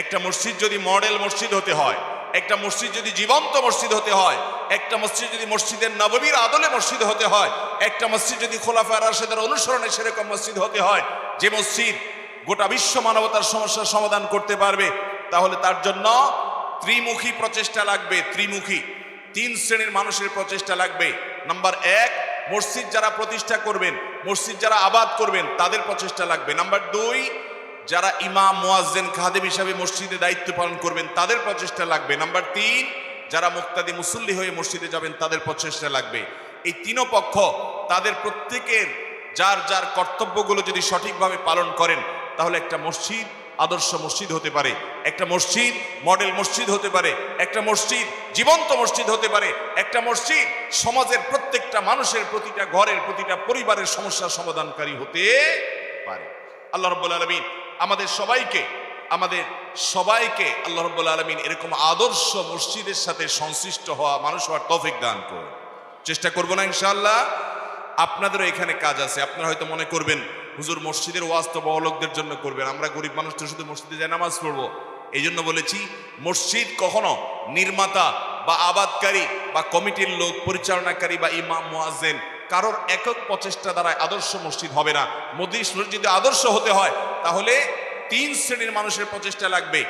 একটা মসজিদ যদি মডেল মসজিদ হতে হয়, একটা মসজিদ যদি জীবন্ত মসজিদ হতে হয়, একটা মসজিদ যদি মসজিদের নববীর আদলে মসজিদ হতে হয়, একটা মসজিদ যদি খোলাফায়ে রাশেদের অনুসরণে সেরকম মসজিদ হতে হয়, যে মসজিদ গোটা বিশ্ব মানবতার সমস্যার সমাধান করতে পারবে, তাহলে তার জন্য ত্রিমুখী প্রচেষ্টা লাগবে। ত্রিমুখী, তিন শ্রেণীর মানুষের প্রচেষ্টা লাগবে। নাম্বার এক, মসজিদ যারা প্রতিষ্ঠা করবেন, মসজিদ যারা আবাদ করবেন, তাদের প্রচেষ্টা লাগবে। নাম্বার দুই, যারা ইমাম, মুয়াজ্জিন, খাদেম হিসাবে মসজিদে দায়িত্ব পালন করবেন, তাদের প্রচেষ্টা লাগবে। নাম্বার তিন, যারা মুক্তাদি মুসল্লি হয়ে মসজিদে যাবেন, তাদের প্রচেষ্টা লাগবে। এই তিনও পক্ষ তাদের প্রত্যেকের যার যার কর্তব্যগুলো যদি সঠিকভাবে পালন করেন, তাহলে একটা মসজিদ আদর্শ মসজিদ হতে পারে, একটা মসজিদ মডেল মসজিদ হতে পারে, একটা মসজিদ জীবন্ত মসজিদ হতে পারে, একটা মসজিদ সমাজের প্রত্যেকটা মানুষের, প্রতিটা ঘরের, প্রতিটা পরিবারের সমস্যার সমাধানকারী হতে পারে। আল্লাহ রাব্বুল আলামিন আমাদের সবাইকে আল্লাহ রাব্বুল আলামিন এরকম আদর্শ মসজিদের সাথে সংশ্লিষ্ট হওয়া মানুষ হওয়ার তৌফিক দান করুন। চেষ্টা করব না ইনশাআল্লাহ? আপনাদেরও এখানে কাজ আছে। আপনারা হয়তো মনে করবেন হুজুর মসজিদের ওয়াজ তো বড় লোকদের জন্য করবেন, আমরা গরিব মানুষ তো শুধু মসজিদে যাই নামাজ পড়বো। এই জন্য বলেছি, মসজিদ কখনো নির্মাতা বা আবাদকারী বা কমিটির লোক, পরিচালনাকারী বা ইমাম, মুয়াজ্জিন কারোর একক প্রচেষ্টা দ্বারা আদর্শ মসজিদ হবে না। মসজিদ আদর্শ হতে হয় তাহলে তিন শ্রেণীর মানুষের প্রচেষ্টা লাগবে।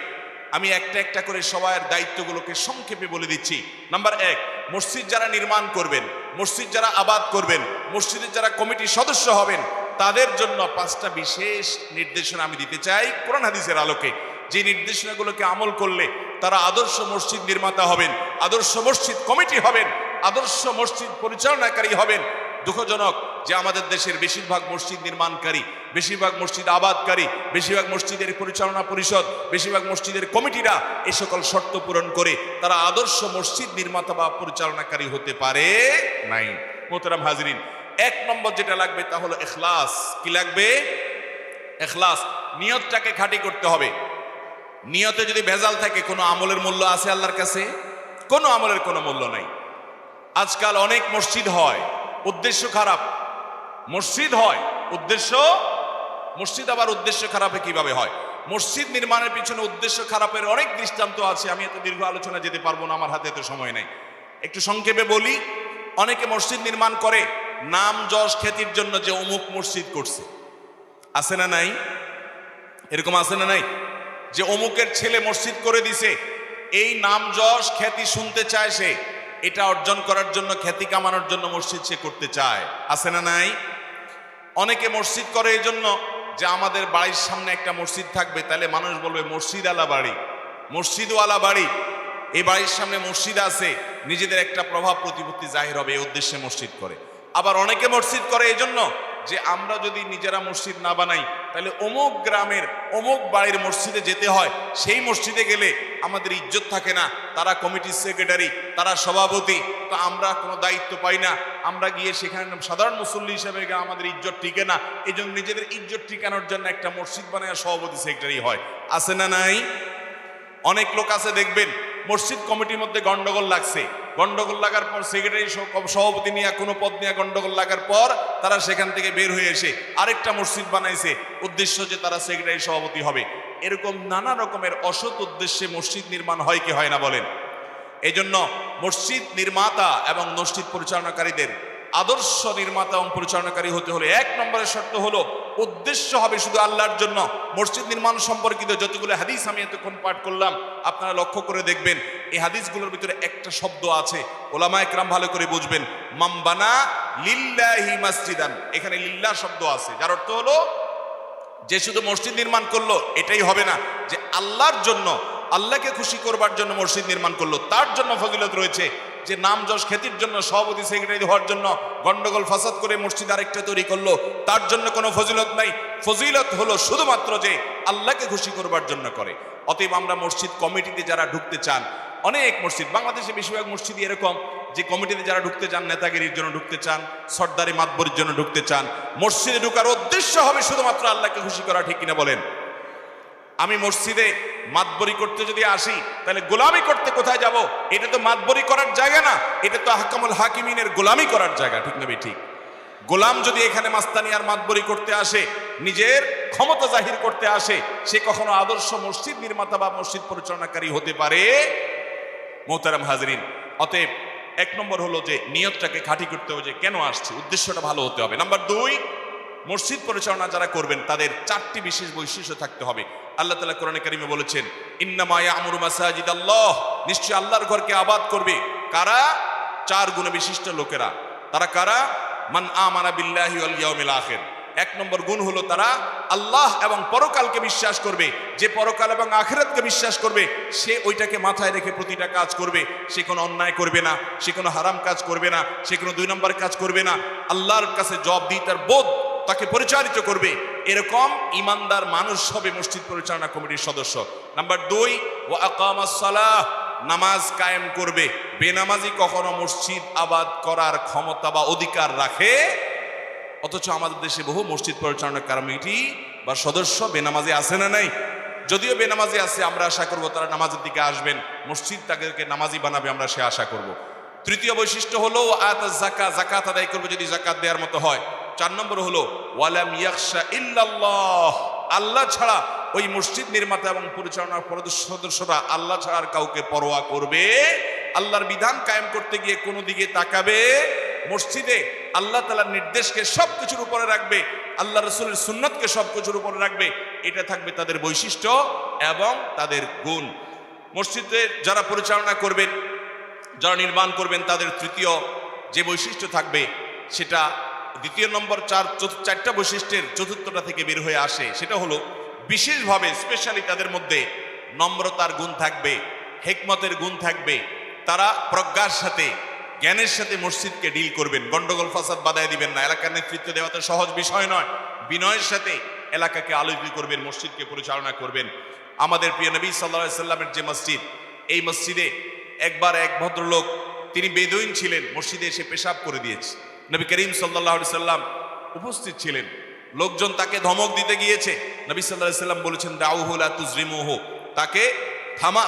আমি একটা একটা করে সবার দায়িত্বগুলোকে সংক্ষেপে বলে দিচ্ছি। নাম্বার এক, মসজিদ যারা নির্মাণ করবেন, মসজিদ যারা আবাদ করবেন, মসজিদের যারা কমিটির সদস্য হবেন, তাদের জন্য পাঁচটা বিশেষ নির্দেশনা আমি দিতে চাই কোরআন হাদিসের আলোকে। যে নির্দেশনাগুলোকে আমল করলে তারা আদর্শ মসজিদ নির্মাতা হবেন, আদর্শ মসজিদ কমিটি হবেন, আদর্শ মসজিদ পরিচালনাকারী হবেন। দুঃখজনক যে আমাদের দেশের বেশিরভাগ মসজিদ নির্মাণকারী, বেশিরভাগ মসজিদ আবাদকারী, বেশিরভাগ মসজিদের পরিচালনা পরিষদ, বেশিরভাগ মসজিদের কমিটিরা এই সকল শর্ত পূরণ করে তারা আদর্শ মসজিদ নির্মাতা বা পরিচালনাকারী হতে পারে নাই। মোহতারাম হাজরিন, এক নম্বর যেটা লাগবে তা হলো ইখলাস। কি লাগবে? ইখলাস। নিয়তটাকে খাঁটি করতে হবে। নিয়তে যদি ভেজাল থাকে, কোনো আমলের মূল্য আছে আল্লাহর কাছে? কোনো আমলের কোনো মূল্য নাই। আজকাল অনেক মসজিদ হয়, উদ্দেশ্য খারাপ। মসজিদ হয় উদ্দেশ্য, মসজিদ আবার উদ্দেশ্য খারাপে কিভাবে হয়? মসজিদ নির্মাণের পিছনে উদ্দেশ্য খারাপের অনেক দৃষ্টান্ত আছে। আমি এত দীর্ঘ আলোচনা যেতে পারবো না, আমার হাতে এত সময় নেই। একটু সংক্ষেপে বলি। অনেকে মসজিদ নির্মাণ করে নাম যশ খ্যাতির জন্য, যে অমুক মসজিদ করছে। আছে না নাই? এরকম আছে না নাই? যে অমুকের ছেলে মসজিদ করে দিছে, এই নাম যশ খ্যাতি শুনতে চায় সে, এটা অর্জন করার জন্য, খ্যাতি কামানোর জন্য মসজিদ সে করতে চায়। আছে না নাই? অনেকে মসজিদ করে এই জন্য যে আমাদের বাড়ির সামনে একটা মসজিদ থাকবে, তাহলে মানুষ বলবে মসজিদ আলা বাড়ি, মসজিদওয়ালা বাড়ি, এই বাড়ির সামনে মসজিদ আছে, নিজেদের একটা প্রভাব প্রতিপত্তি জাহির হবে, এই উদ্দেশ্যে মসজিদ করে। আবার অনেকে মসজিদ করে এই জন্য যে আমরা যদি নিজেরা মসজিদ না বানাই, তাহলে অমুক গ্রামের অমুক বাড়ির মসজিদে যেতে হয়, সেই মসজিদে গেলে আমাদের ইজ্জত থাকে না, তারা কমিটির সেক্রেটারি, তারা সভাপতি, তো আমরা কোনো দায়িত্ব পাই না, আমরা গিয়ে সেখানে সাধারণ মুসল্লি হিসেবে গিয়ে আমাদের ইজ্জত টিকে না। এই জন্য নিজেদের ইজ্জত টিকানোর জন্য একটা মসজিদ বানায় সভাপতি সেক্রেটারি হয়। আছে না নাই? অনেক লোক আছে দেখবেন মসজিদ কমিটির মধ্যে গন্ডগোল লাগছে, গন্ডগোল লাগার পর সেক্রেটারি সভাপতি নিয়ে কোনো পদ নিয়ে গন্ডগোল লাগার পর তারা সেখান থেকে বের হয়ে এসে আরেকটা মসজিদ বানাইছে, উদ্দেশ্য যে তারা সেক্রেটারি সভাপতি হবে। এরকম নানা রকমের অসৎ উদ্দেশ্যে মসজিদ নির্মাণ হয় কি হয় না বলেন? এই জন্য মসজিদ নির্মাতা এবং মসজিদ পরিচালনাকারীদের আদর্শ নির্মাতা এবং পরিচালনাকারী হতে হলে এক নম্বরের শর্ত হলো উদ্দেশ্য হবে শুধু আল্লাহর জন্য। মসজিদ নির্মাণ সম্পর্কিত যতগুলো হাদিস আমি এতক্ষণ পাঠ করলাম, আপনারা লক্ষ্য করে দেখবেন এই হাদিসগুলোর ভিতরে একটা শব্দ আছে, ওলামায়ে কেরাম ভালো করে বুঝবেন, মামবানা লিল্লাহি মসজিদান। এখানে লিল্লাহ শব্দ আছে, যার অর্থ হলো যে শুধু মসজিদ নির্মাণ করলো এটাই হবে না, যে আল্লাহর জন্য, আল্লাহকে খুশি করবার জন্য মসজিদ নির্মাণ করলো, তার জন্য ফজিলত রয়েছে। যে নাম যশ খ্যাতির জন্য সভাপতি সেক্রেটারি হওয়ার জন্য গন্ডগোল ফাসাদ করে মসজিদ আরেকটা তৈরি করলো, তার জন্য কোনো ফজিলত নাই। ফজিলত হলো শুধুমাত্র যে আল্লাহকে খুশি করবার জন্য করে। অতএব আমরা মসজিদ কমিটিতে যারা ঢুকতে চান, অনেক মসজিদ, বাংলাদেশে বেশিরভাগ মসজিদই এরকম যে কমিটিতে যারা ঢুকতে চান, নেতাগিরির জন্য ঢুকতে চান, সর্দারি মাতবরির জন্য ঢুকতে চান, মসজিদে ঢুকার উদ্দেশ্য হবে শুধুমাত্র আল্লাহকে খুশি করা, ঠিক কিনা বলেন? আমি মসজিদে মাতবরি করতে যদি আসি তাহলে গোলামি করতে কোথায় যাব? এটা তো মাতবরি করার জায়গা না, এটা তো আহকামুল হাকিমিনের গোলামি করার জায়গা, ঠিক না ঠিক? গোলাম যদি এখানে মাস্তানি আর মাতবরি করতে আসে, নিজের ক্ষমতা জাহির করতে আসে, সে কখনো আদর্শ মসজিদ নির্মাতা বা মসজিদ পরিচালনাকারী হতে পারে? মোহতারাম হাজরিন, অতএব এক নম্বর হলো যে নিয়তটাকে খাঁটি করতে হবে, যে কেন আসছে, উদ্দেশ্যটা ভালো হতে হবে। নাম্বার দুই, মসজিদ পরিচালনা যারা করবেন তাদের চারটি বিশেষ বৈশিষ্ট্য থাকতে হবে। আল্লাহ তাআলা কোরআনে কারিমে বলেছেন, ইন্নামা ইয়ামুরু মাসাজিদাল্লাহ, নিশ্চয় আল্লাহর ঘরকে আবাদ করবে কারা? চার গুণ বিশিষ্ট লোকেরা। তারা কারা? মান আমানা বিল্লাহি ওয়াল ইয়াউমিল আখির। এক নম্বর গুণ হলো তারা আল্লাহ এবং পরকালকে বিশ্বাস করবে। যে পরকাল এবং আখিরাতকে বিশ্বাস করবে সে ওইটাকে মাথায় রেখে প্রতিটা কাজ করবে। সে কোনো অন্যায় করবে না, সে কোনো হারাম কাজ করবে না, সে কোনো দুই নম্বর কাজ করবে না। আল্লাহর কাছে জবাবদিহিতার বোধ তাকে পরিচালিত করবে। এরকম ইমানদার মানুষ হবে মসজিদ পরিচালনা কমিটির সদস্য। নাম্বার দুই, ওয়া আকামাস সালাহ, নামাজ কায়েম করবে। বেনামাজি কখনো মসজিদ আবাদ করার ক্ষমতা বা অধিকার রাখে? অথচ আমাদের দেশে বহু মসজিদ পরিচালনা কমিটি বা সদস্য বেনামাজি আছে না নাই? যদিও বেনামাজি আছে, আমরা আশা করব তারা নামাজের দিকে আসবেন, মসজিদ তাদেরকে নামাজি বানাবে, আমরা সে আশা করব। তৃতীয় বৈশিষ্ট্য হলো আতাজ যাকাত, যাকাত আদায় করবে যদি যাকাত দেওয়ার মতো হয়। চার নম্বর হলো ওয়ালাম ইয়াখশা ইল্লাল্লাহ, আল্লাহ ছাড়া ওই মসজিদ নির্মাতা এবং পরিচালনার সদস্যরা আল্লাহ ছাড়া আর কাউকে পরোয়া করবে? আল্লাহর বিধান কায়েম করতে গিয়ে কোনো দিকে তাকাবে? মসজিদে আল্লাহ তাআলার নির্দেশকে সবকিছুর উপরে রাখবে, আল্লাহ রাসূলের সুন্নাতকে সবকিছুর উপরে রাখবে। এটা থাকবে তাদের বৈশিষ্ট্য এবং তাদের গুণ। মসজিদে যারা পরিচালনা করবেন, যারা নির্মাণ করবেন, তাদের তৃতীয় যে বৈশিষ্ট্য থাকবে সেটা দ্বিতীয় নম্বর চারটা বৈশিষ্ট্যের চতুর্থটা থেকে বের হয়ে আসে। সেটা হলো বিশেষভাবে স্পেশালি তাদের মধ্যে নম্রতার গুণ থাকবে, হিকমতের গুণ থাকবে। তারা প্রজ্ঞার সাথে, জ্ঞানের সাথে মসজিদকে ডিল করবেন, গন্ডগোল ফাসাদ বাধায় দিবেন না। এলাকার নেতৃত্ব দেওয়া তো সহজ বিষয় নয়। বিনয়ের সাথে এলাকাকে আলোকিত করবেন, মসজিদকে পরিচালনা করবেন। আমাদের প্রিয় নবী সাল্লাল্লাহু আলাইহি সাল্লামের যে মসজিদ, এই মসজিদে একবার এক ভদ্রলোক, তিনি বেদুইন ছিলেন, মসজিদে এসে পেশাব করে দিয়েছে। নবী করিম সাল্লাল্লাহু আলাইহি সাল্লাম উপস্থিত ছিলেন, লোকজন তাকে ধমক দিতে গিয়েছে। নবী সাল্লাল্লাহু আলাইহি সাল্লাম বলেছেন, দাউহু লা তুজরিমুহু,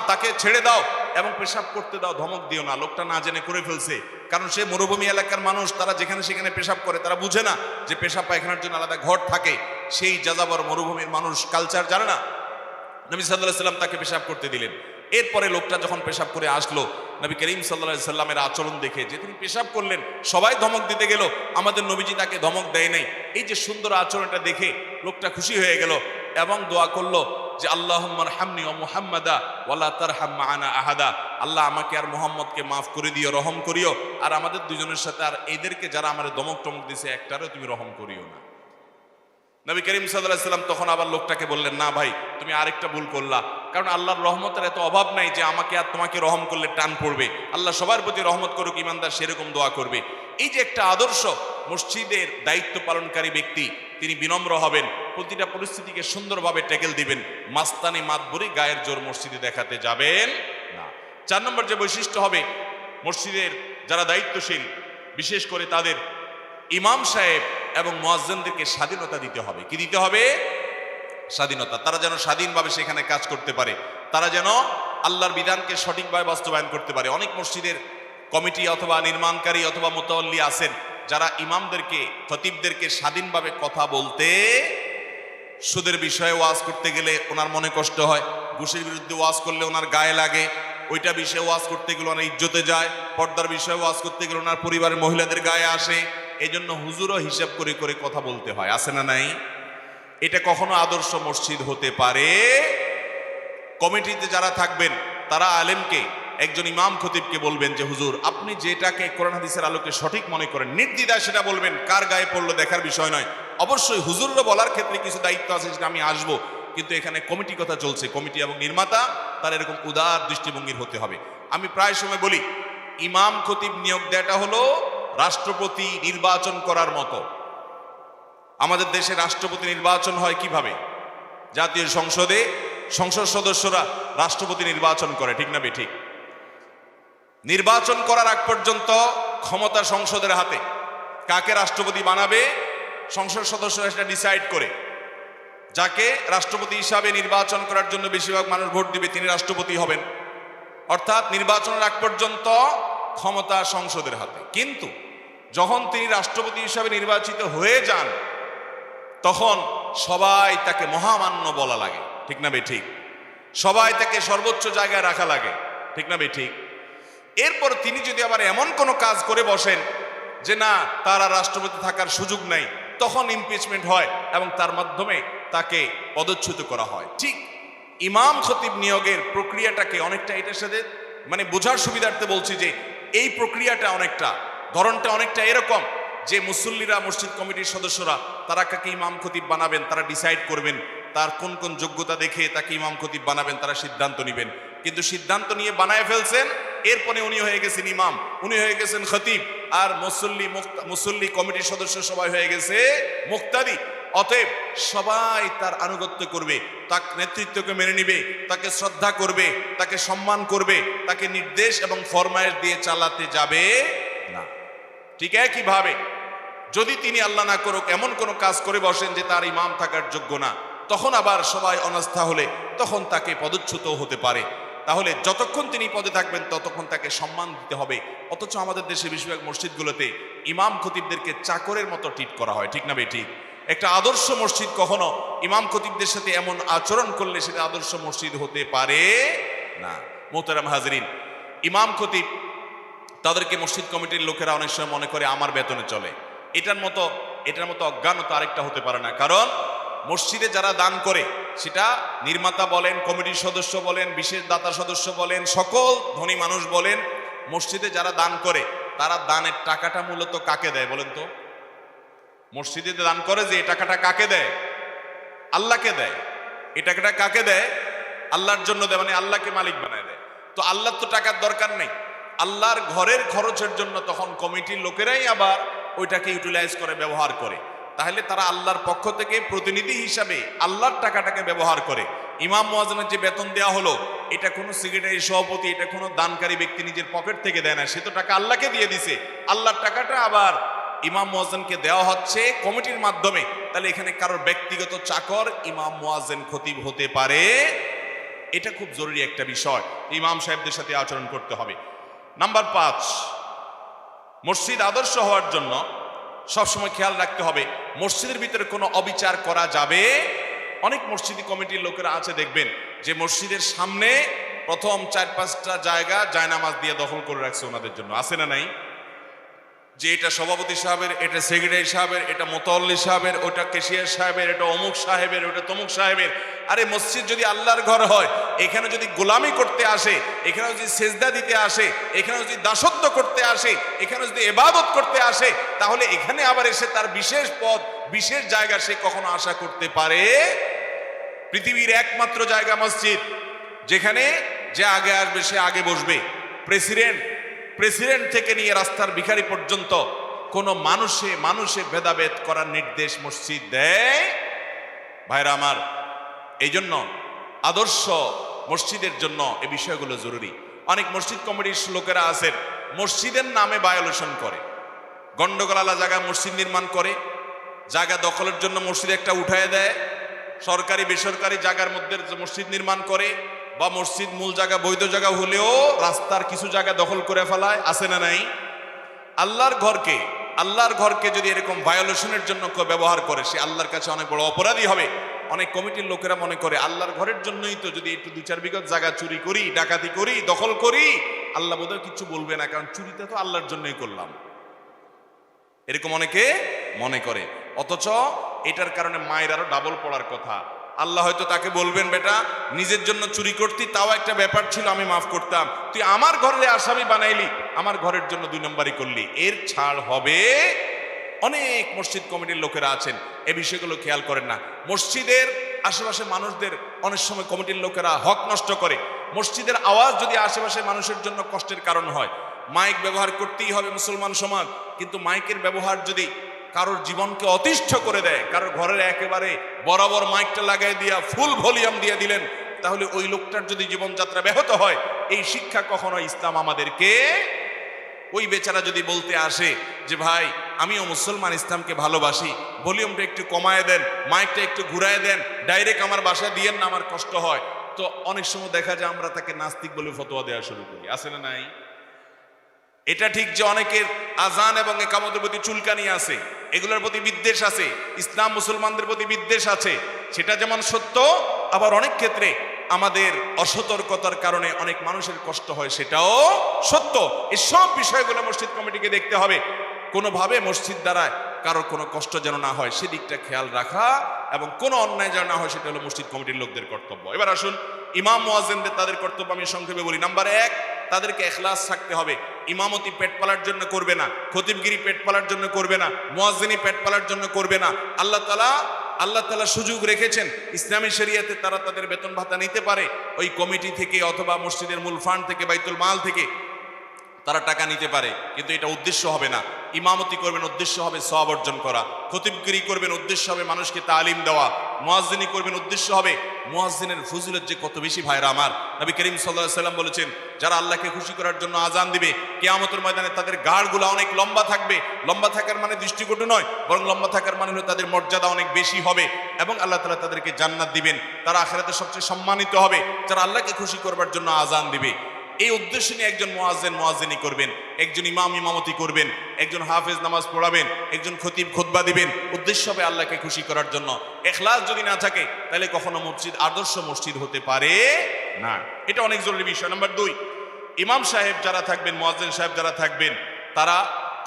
তাকে ছেড়ে দাও এবং পেশাব করতে দাও, ধমক দিও না। লোকটা না জেনে করে ফেলছে, কারণ সে মরুভূমি এলাকার মানুষ, তারা যেখানে সেখানে পেশাব করে, তারা বুঝে না যে পেশাব পায়খানার জন্য আলাদা ঘর থাকে। সেই যাযাবর মরুভূমির মানুষ কালচার জানে না। নবী সাল্লাল্লাহু আলাইহি সাল্লাম তাকে পেশাব করতে দিলেন। এরপরে লোকটা যখন পেশাব করে আসলো, নবী করিম সাল্লাল্লাহু আলাইহি সাল্লামের আচরণ দেখে, যে তিনি পেশাব করলেন, সবাই ধমক দিতে গেল, আমাদের নবীজি তাকে ধমক দেয় নাই। এই যে সুন্দর আচরণটা দেখে লোকটা খুশি হয়ে গেল এবং দোয়া করলো যে আল্লাহুম্মা রহামনি ওয়া মুহাম্মাদা ওয়ালা তারহাম মা'আনা আহাদা, আল্লাহ আমাকে আর মুহাম্মদকে মাফ করে দিও, রহম করিও, আর আমাদের দুজনের সাথে আর এদেরকে যারা আমার ধমক টমক দিছে একটারও তুমি রহম করিও না। নবী করিম সাল্লাল্লাহু আলাইহি সাল্লাম তখন আবার লোকটাকে বললেন, না ভাই, তুমি আরেকটা ভুল করলা, কারণ আল্লাহর রহমতের এত অভাব নাই যে আমাকে আর তোমাকে রহম করলে টান পড়বে। আল্লাহ সবার প্রতি রহমত করুক, ইমানদার সেরকম দোয়া করবে। এই যে একটা আদর্শ, মসজিদের দায়িত্ব পালনকারী ব্যক্তি তিনি বিনম্র হবেন, প্রতিটা পরিস্থিতিকে সুন্দরভাবে ট্যাকেল দিবেন, মাস্তানি মাতবরি গায়ের জোর মসজিদে দেখাতে যাবেন না। চার নম্বর যে বৈশিষ্ট্য হবে, মসজিদের যারা দায়িত্বশীল, বিশেষ করে তাদের ইমাম সাহেব এবং মুয়াজ্জিনদেরকে স্বাধীনতা দিতে হবে। কি দিতে হবে? স্বাধীনতা। তারা যেন স্বাধীনভাবে সেখানে কাজ করতে পারে, তারা যেন আল্লাহর বিধানকে সঠিকভাবে বাস্তবায়ন করতে পারে। অনেক মসজিদের কমিটি অথবা নির্মাণকারী অথবা মুতাওয়াল্লি আছেন যারা ইমামদেরকে, খতিবদেরকে স্বাধীনভাবে কথা বলতে, সুদের বিষয়ে ওয়াজ করতে গেলে ওনার মনে কষ্ট হয়, ঘুষের বিরুদ্ধে ওয়াজ করলে ওনার গায়ে লাগে, ওইটা বিষয়ে ওয়াজ করতে গেলে ওনার ইজ্জতে যায়, পর্দার বিষয়ে ওয়াজ করতে গেলে ওনার পরিবারের মহিলাদের গায়ে আসে। এই জন্য হুজুরও হিসাব করে করে কথা বলতে হয়, আছে না নাই? এটা কখনো আদর্শ মসজিদ হতে পারে? কমিটিতে যারা থাকবেন তারা আলেমকে, একজন ইমাম খতিবকে বলবেন যে হুজুর, আপনি যেটাকে কোরআন হাদিসের আলোকে সঠিক মনে করেন নির্দ্বিধায় সেটা বলবেন, কার গায়ে পড়লো দেখার বিষয় নয়। অবশ্যই হুজুররা বলার ক্ষেত্রে কিছু দায়িত্ব আছে, সেটা আমি আসবো, কিন্তু এখানে কমিটি কথা চলছে, কমিটি এবং নির্মাতা তার এরকম উদার দৃষ্টিভঙ্গির হতে হবে। আমি প্রায় সময় বলি, ইমাম খতিব নিয়োগ দেওয়াটা হলো রাষ্ট্রপতি নির্বাচন করার মতো। আমাদের দেশে রাষ্ট্রপতি নির্বাচন হয় কিভাবে? জাতীয় সংসদে সংসদ সদস্যরা রাষ্ট্রপতি নির্বাচন করে, ঠিক না বেঠিক? নির্বাচন করার আগ পর্যন্ত ক্ষমতা সংসদের হাতে, কাকে রাষ্ট্রপতি বানাবে সংসদ সদস্যরা সেটা ডিসাইড করে। যাকে রাষ্ট্রপতি হিসাবে নির্বাচন করার জন্য বেশিরভাগ মানুষ ভোট দিবে তিনি রাষ্ট্রপতি হবেন, অর্থাৎ নির্বাচনের আগ পর্যন্ত ক্ষমতা সংসদের হাতে। কিন্তু যখন তিনি রাষ্ট্রপতি হিসাবে নির্বাচিত হয়ে যান তখন সবাই তাকে মহামান্য বলা লাগে, ঠিক না ভাই ঠিক? সবাই তাকে সর্বোচ্চ জায়গায় রাখা লাগে, ঠিক না ভাই ঠিক? এরপর তিনি যদি আবার এমন কোনো কাজ করে বসেন যে না তার আর রাষ্ট্রপতি থাকার সুযোগ নাই, তখন ইমপিচমেন্ট হয় এবং তার মাধ্যমে তাকে পদচ্যুত করা হয়। ঠিক ইমাম খতিব নিয়োগের প্রক্রিয়াটাকে অনেকটা এটার সাথে মানে বোঝার সুবিধার্থে বলছি যে এই প্রক্রিয়াটা অনেকটা ধরনটা অনেকটা এরকম যে মুসল্লিরা, মসজিদ কমিটির সদস্যরা তারা কাকে ইমাম খতিব বানাবেন তারা ডিসাইড করবেন, তার কোন কোন যোগ্যতা দেখে তাকে ইমাম খতিব বানাবেন তারা সিদ্ধান্ত নেবেন। কিন্তু সিদ্ধান্ত নিয়ে বানায় ফেলছেন, এরপরে উনি হয়ে গেছেন ইমাম, উনি হয়ে গেছেন খতিব, আর মুসল্লি কমিটির সদস্য সবাই হয়ে গেছে মুক্তাদি। অতএব সবাই তার আনুগত্য করবে, তার নেতৃত্বকে মেনে নিবে, তাকে শ্রদ্ধা করবে, তাকে সম্মান করবে, তাকে নির্দেশ এবং ফরমায়েশ দিয়ে চালাতে যাবে না। ঠিক একইভাবে যদি তিনি আল্লাহ না করুক এমন কোনো কাজ করে বসেন যে তার ইমাম থাকার যোগ্য না, তখন আবার সবাই অনাস্থা হলে তখন তাকে পদচ্যুত হতে পারে। তাহলে যতক্ষণ তিনি পদে থাকবেন ততক্ষণ তাকে সম্মান দিতে হবে। অথচ আমাদের দেশে বেশিরভাগ মসজিদগুলোতে ইমাম খতিবদেরকে চাকরের মতো ট্রিট করা হয়, ঠিক না ভাই ঠিক? একটা আদর্শ মসজিদ কখনো ইমাম খতিবদের সাথে এমন আচরণ করলে সেটা আদর্শ মসজিদ হতে পারে না। মোহতারাম হাজরিন, ইমাম খতিব তাদেরকে মসজিদ কমিটির লোকেরা অনেক সময় মনে করে আমার বেতনে চলে। এটার মতো অজ্ঞানতা আরেকটা হতে পারে না। কারণ মসজিদে যারা দান করে সেটা নির্মাতা বলেন, কমিটির সদস্য বলেন, বিশেষ দাতা সদস্য বলেন, সকল ধনী মানুষ বলেন, মসজিদে যারা দান করে তারা দানের টাকাটা মূলত কাকে দেয় বলেন তো? মসজিদে দান করে যে এই টাকাটা কাকে দেয়? আল্লাহকে দেয়। এই টাকাটা কাকে দেয়? আল্লাহর জন্য দেয়, মানে আল্লাহকে মালিক বানায় দেয়। তো আল্লাহর তো টাকার দরকার নেই, আল্লাহর ঘরের খরচের জন্য তখন কমিটির লোকেরাই আবার ওইটাকে ইউটিলাইজ করে, ব্যবহার করে। তাহলে তারা আল্লাহর পক্ষ থেকে প্রতিনিধি হিসাবে আল্লাহর টাকাটাকে ব্যবহার করে। ইমাম মুয়াজ্জিনের যে বেতন দেওয়া হলো এটা কোনো সেক্রেটারি, সভাপতি, এটা কোনো দানকারী ব্যক্তি নিজের পকেট থেকে দেয় না, সে তো টাকা আল্লাহকে দিয়ে দিছে। আল্লাহর টাকাটা আবার ইমাম মুয়াজ্জিনকে দেওয়া হচ্ছে কমিটির মাধ্যমে। তাহলে এখানে কারোর ব্যক্তিগত চাকর ইমাম মুয়াজ্জিন খতিব হতে পারে, এটা খুব জরুরি একটা বিষয়, ইমাম সাহেবদের সাথে আচরণ করতে হবে। নাম্বার 5, মসজিদ আদর্শ হওয়ার জন্য সবসময় খেয়াল রাখতে হবে মসজিদের ভিতরে কোনো অবিচার করা যাবে। অনেক মসজিদি কমিটির লোকেরা আছে দেখবেন যে মসজিদের সামনে প্রথম 4-5টা জায়গা জায়নামাজ দিয়ে দখল করে রাখছে ওনাদের জন্য, আছে না নাই? যে এটা সভাপতি সাহেবের, এটা সেক্রেটারি সাহেবের, এটা মোতাল্লি সাহেবের, ওটা কেশিয়ার সাহেবের, এটা অমুক সাহেবের, ওটা তমুক সাহেবের। আরে মসজিদ যদি আল্লাহর ঘর হয়, এখানে যদি গোলামি করতে আসে, এখানে যদি সেজদা দিতে আসে, এখানে যদি দাসত্ব করতে আসে, এখানে যদি ইবাদত করতে আসে, তাহলে এখানে আবার এসে তার বিশেষ পদ, বিশেষ জায়গা সে কখনো আশা করতে পারে? পৃথিবীর একমাত্র জায়গা মসজিদ যেখানে যে আগে আসবে সে আগে বসবে। প্রেসিডেন্ট থেকে নিয়ে রাস্তার ভিখারি পর্যন্ত কোন মানুষে ভেদাভেদ করার নির্দেশ মসজিদ দেয়। ভাইরা আমার, এই জন্য আদর্শ মসজিদের জন্য এই বিষয়গুলো জরুরি। অনেক মসজিদ কমিটির লোকেরা আছেন মসজিদের নামে ভায়োলেশন করে, গন্ডগোলালা জায়গায় মসজিদ নির্মাণ করে, জায়গা দখলের জন্য মসজিদ একটা উঠায় দেয়, সরকারি বেসরকারি জায়গার মধ্যে মসজিদ নির্মাণ করে, বা মসজিদ মূল জায়গা বৈধ জায়গা হলেও রাস্তার কিছু জায়গা দখল করে ফেলায়, আছে না নাই? আল্লাহর ঘরকে যদি এরকম ভায়োলেশনের জন্য কেউ ব্যবহার করে সে আল্লাহর কাছে অনেক বড় অপরাধী হবে। অনেক কমিটির লোকেরা মনে করে আল্লাহর ঘরের জন্যই তো, যদি একটু 2-4 বিঘত জায়গা চুরি করি, ডাকাতি করি, দখল করি, আল্লাহ বোধহয় কিছু বলবে না, কারণ চুরিটা তো আল্লাহর জন্যই করলাম, এরকম অনেকে মনে করে। অথচ এটার কারণে মায়ের আরো ডাবল পড়ার কথা। আল্লাহ হয়তো তাকে বলবেন, বেটা নিজের জন্য চুরি করতি, তাও একটা ব্যাপার ছিল, আমি মাফ করতাম, তুই আমার ঘরে আসামি বানাইলি, আমার ঘরের জন্য 2 নম্বরই করলি, এর ছাড় হবে? অনেক মসজিদ কমিটির লোকেরা আছেন এই বিষয়গুলো খেয়াল করেন না। মসজিদের আশেপাশে মানুষদের অনেক সময় কমিটির লোকেরা হক নষ্ট করে। মসজিদের আওয়াজ যদি আশেপাশে মানুষের জন্য কষ্টের কারণ হয়, মাইক ব্যবহার করতেই হবে মুসলমান সমাজ, কিন্তু মাইকের ব্যবহার যদি কারোর জীবনকে অতিষ্ঠ করে দেয়, কারোর ঘরের একেবারে বরাবর মাইকটা লাগাই দিয়া ফুল ভলিউম দিয়ে দিলেন, তাহলে ওই লোকটার যদি জীবনযাত্রা ব্যাহত হয়, এই শিক্ষা কখনো ইসলাম আমাদেরকে। ওই বেচারা যদি বলতে আসে যে ভাই আমিও মুসলমান, ইসলামকে ভালোবাসি, ভলিউমটা একটু কমায় দেন, মাইকটা একটু ঘুরায় দেন, ডাইরেক্ট আমার বাসায় দিয়েন না, আমার কষ্ট হয়। তো অনেক সময় দেখা যায় আমরা তাকে নাস্তিক বলে ফতোয়া দেওয়া শুরু করি, আছে না নাই? এটা ঠিক যে অনেকের আজান এবং একামতের প্রতি চুলকানি আছে, এগুলোর প্রতি বিদ্বেষ আছে, ইসলাম মুসলমানদের প্রতি বিদ্বেষ আছে, সেটা যেমন সত্য, আবার অনেক ক্ষেত্রে আমাদের অসতর্কতার কারণে অনেক মানুষের কষ্ট হয়, সেটাও সত্য। এই সব বিষয়গুলো মসজিদ কমিটিকে দেখতে হবে, কোনোভাবে মসজিদ দ্বারা কারোর কোনো কষ্ট যেন না হয় সেদিকটা খেয়াল রাখা, এবং কোনো অন্যায় যেন না হয় সেটা হলো মসজিদ কমিটির লোকদের কর্তব্য। এবার আসুন ইমাম মুয়াজ্জিনদের তাদের কর্তব্য আমি সংক্ষেপে বলি। নাম্বার 1, তাদেরকে ইখলাস থাকতে হবে। ইমামতি পেট পালার জন্য করবে না, খতিবগিরি পেট পালার জন্য করবে না, মুয়াজ্জিনি পেট পালার জন্য করবে না। আল্লাহ তাআলা সুযোগ রেখেছেন ইসলামী শরীয়তে তারা তাদের বেতন ভাতা নিতে পারে, ওই কমিটি থেকে অথবা মসজিদের মূল ফান্ড থেকে, বাইতুল মাল থেকে তারা টাকা নিতে পারে, কিন্তু এটা উদ্দেশ্য হবে না। ইমামতি করবেন, উদ্দেশ্য হবে সওয়াব অর্জন করা। খতিবগিরি করবেন, উদ্দেশ্য হবে মানুষকে তালিম দেওয়া। মুয়াজ্জিনি করবেন, উদ্দেশ্য হবে মুয়াজ্জিনের ফজিলত যে কত বেশি। ভাইরা আমার, নবী করিম সাল্লাল্লাহু আলাইহি সাল্লাম বলেছেন, যারা আল্লাহকে খুশি করার জন্য আজান দিবে কিয়ামতের ময়দানে তাদের গাড়গুলো অনেক লম্বা থাকবে। লম্বা থাকার মানে দৃষ্টিকটু নয়, বরং লম্বা থাকার মানে হলো তাদের মর্যাদা অনেক বেশি হবে, এবং আল্লাহ তাআলা তাদেরকে জান্নাত দিবেন। তারা আখিরাতে সবচেয়ে সম্মানিত হবে যারা আল্লাহকে খুশি করবার জন্য আজান দিবে। এই উদ্দেশ্য নিয়ে একজন মুয়াজ্জিন মুয়াজ্জিনি করবেন, একজন ইমাম ইমামতি করবেন, একজন হাফেজ নামাজ পড়াবেন, একজন খতিব খুতবা দিবেন, উদ্দেশ্য হবে আল্লাহকে খুশি করার জন্য। ইখলাস যদি না থাকে তাহলে কখনো মসজিদ আদর্শ মসজিদ হতে পারে না। এটা অনেক জরুরি বিষয়। নাম্বার 2, ইমাম সাহেব যারা থাকবেন, মুয়াজ্জিন সাহেব যারা থাকবেন, তারা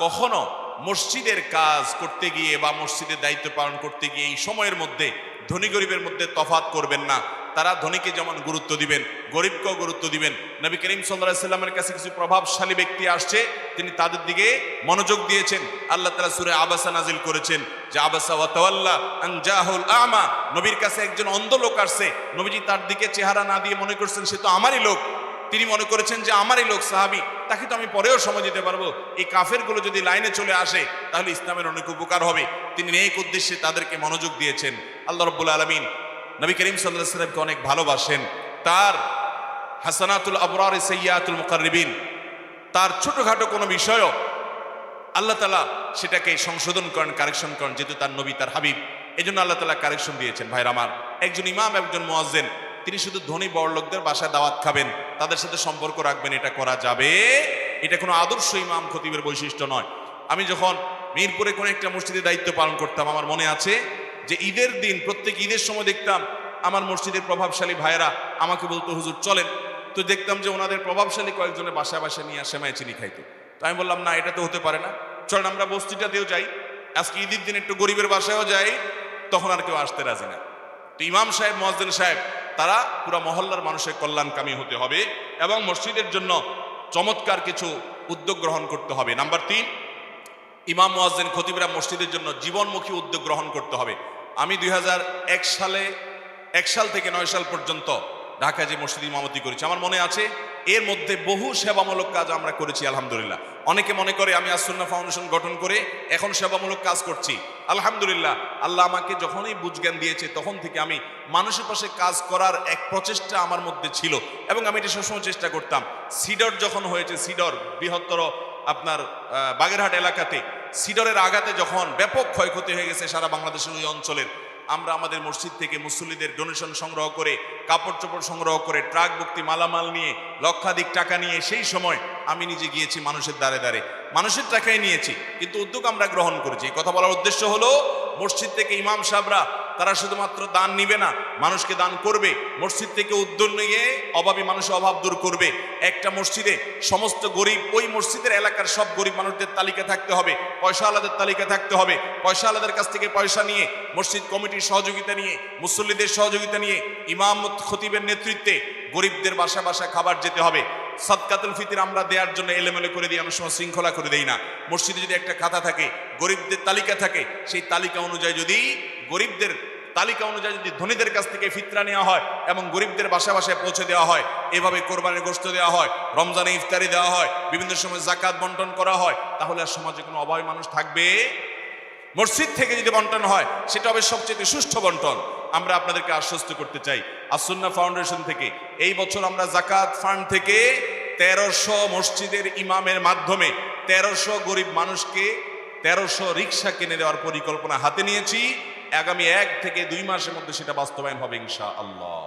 কখনো মসজিদের কাজ করতে গিয়ে বা মসজিদের দায়িত্ব পালন করতে গিয়ে এই সময়ের মধ্যে ধনী গরিবের মধ্যে তফাৎ করবেন না। তারা ধনীকে যেমন গুরুত্ব দিবেন, গরিবকেও গুরুত্ব দিবেন। নবী করিম সাল্লাল্লাহু আলাইহি সাল্লামের কাছে কিছু প্রভাবশালী ব্যক্তি আসছে, তিনি তাদের দিকে মনোযোগ দিয়েছেন। আল্লাহ তাআলা সূরা আবাসা নাজিল করেছেন যে আবাসা ওয়া তাওয়াল্লা আন জাহুল আমা। নবীর কাছে একজন অন্ধ লোক আসছে, নবীজি তার দিকে চেহারা না দিয়ে মনে করছেন সে তো আমারই লোক, তিনি মনে করেছেন যে আমারই লোক, সাহাবী, তাকে তো আমি পরেও সময় দিতে পারবো। এই কাফেরগুলো যদি লাইনে চলে আসে তাহলে ইসলামের অনেক উপকার হবে। তিনি নেক উদ্দেশ্যে তাদেরকে মনোযোগ দিয়েছেন। আল্লাহ রাব্বুল আলামিন নবী করিম সাল্লাল্লাহু আলাইহি সাল্লামকে অনেক ভালোবাসেন। তার হাসানাতুল আবরার সাইয়্যাতুল মুকাররিবিন, তার ছোটখাটো কোনো বিষয়ও আল্লাহ তাআলা সেটাকে সংশোধন করেন, কারেকশন করেন, যেহেতু তার নবী, তার হাবিব, এজন্য আল্লাহ তাআলা কারেকশন দিয়েছেন। ভাইরা আমার, একজন ইমাম, একজন মুয়াজ্জিন, তিনি শুধু ধনী বড় লোকদের বাসায় দাওয়াত খাবেন, তাদের সাথে সম্পর্ক রাখবেন, এটা করা যাবে। এটা কোনো আদর্শ ইমাম খতিবের বৈশিষ্ট্য নয়। আমি যখন মিরপুরে কোনো একটা মসজিদে দায়িত্ব পালন করতাম, আমার মনে আছে যে ঈদের দিন, প্রত্যেক ঈদের সময় দেখতাম আমার মসজিদের প্রভাবশালী ভাইয়েরা আমাকে বলতো, হুজুর চলেন। তো দেখতাম যে ওনাদের প্রভাবশালী কয়েকজনের বাসায় বাসায় নিয়ে সেমাই চিনি খাইতো। তো আমি বললাম, না, এটা তো হতে পারে না, চলেন আমরা বস্তিটাতেও যাই, আজকে ঈদের দিন একটু গরিবের বাসায়ও যাই। তখন আর কেউ আসতে রাজি না। তো ইমাম সাহেব, মুয়াজ্জিন সাহেব, তারা পুরা মহল্লার মানুষের কল্যাণকামী হতে হবে এবং মসজিদের জন্য চমৎকার কিছু উদ্যোগ গ্রহণ করতে হবে। নাম্বার 3, ইমাম মুয়াজ্জিন খতিবরা মসজিদের জন্য জীবনমুখী উদ্যোগ গ্রহণ করতে হবে। আমি 2001 সাল থেকে 9 সাল পর্যন্ত ঢাকায় যে মসজিদ ইমামতি করেছি, আমার মনে আছে এর মধ্যে বহু সেবামূলক কাজ আমরা করেছি আলহামদুলিল্লাহ। অনেকে মনে করে আমি আস-সুন্নাহ ফাউন্ডেশন গঠন করে এখন সেবামূলক কাজ করছি। আলহামদুলিল্লাহ, আল্লাহ আমাকে যখনই বুঝজ্ঞান দিয়েছে তখন থেকে আমি মানুষের পাশে কাজ করার এক প্রচেষ্টা আমার মধ্যে ছিল, এবং আমি এটা সবসময় চেষ্টা করতাম। সিডর যখন হয়েছে, সিডর বৃহত্তর আপনার বাগেরহাট এলাকাতে সিডরের আঘাতে যখন ব্যাপক ক্ষয়ক্ষতি হয়ে গেছে সারা বাংলাদেশের ওই অঞ্চলের, আমরা আমাদের মসজিদ থেকে মুসল্লিদের ডোনেশন সংগ্রহ করে, কাপড় চোপড় সংগ্রহ করে, ট্রাক ভর্তি মালামাল নিয়ে, লক্ষাধিক টাকা নিয়ে সেই সময় আমি নিজে গিয়েছি মানুষের দ্বারে দ্বারে, মানুষের টাকাই নিয়েছি, কিন্তু উদ্যোগ আমরা গ্রহণ করেছি। কথা বলার উদ্দেশ্য হলো মসজিদ থেকে ইমাম সাহেবরা তারা শুধুমাত্র দান নিবে না, মানুষকে দান করবে। মসজিদ থেকে উদ্যোগ নিয়ে অভাবী মানুষের অভাব দূর করবে। একটা মসজিদে সমস্ত গরিব, ওই মসজিদের এলাকার সব গরিব মানুষদের তালিকা থাকতে হবে, পয়সা আলাদের তালিকা থাকতে হবে। পয়সা আলাদের কাছ থেকে পয়সা নিয়ে, মসজিদ কমিটির সহযোগিতা নিয়ে, মুসল্লিদের সহযোগিতা নিয়ে, ইমাম খতিবের নেতৃত্বে গরিবদের বাসা বাসা খাবার যেতে হবে। সাদকাতুল ফিতর আমরা দেওয়ার জন্য এলোমেলো করে দিই, অনেক সময় শৃঙ্খলা করে দেই না। মসজিদে যদি একটা খাতা থাকে, গরিবদের তালিকা থাকে, সেই তালিকা অনুযায়ী যদি গরিবদের তালিকা অনুযায়ী যদি ধনীদের কাছ থেকে ফিতরা নেওয়া হয় এবং গরিবদের বাসা বাসায় পৌঁছে দেওয়া হয়, এভাবে কোরবানির গোশত দেওয়া হয়, রমজানে ইফতারি দেওয়া হয়, বিভিন্ন সময় যাকাত বন্টন করা হয়, তাহলে আর সমাজে কোনো অভাবী মানুষ থাকবে? মসজিদ থেকে যদি বন্টন হয় সেটা হবে সবচেয়ে সুষ্ঠু বন্টন। আমরা আপনাদেরকে আশ্বস্ত করতে চাই, আস-সুন্নাহ ফাউন্ডেশন থেকে এই বছর আমরা যাকাত ফান্ড থেকে 1300 মসজিদের ইমামের মাধ্যমে 1300 গরিব মানুষকে 1300 রিক্সা কিনে দেওয়ার পরিকল্পনা হাতে নিয়েছি। আগামী 1 থেকে 2 মাসের মধ্যে সেটা বাস্তবায়ন হবে ইনশাআল্লাহ।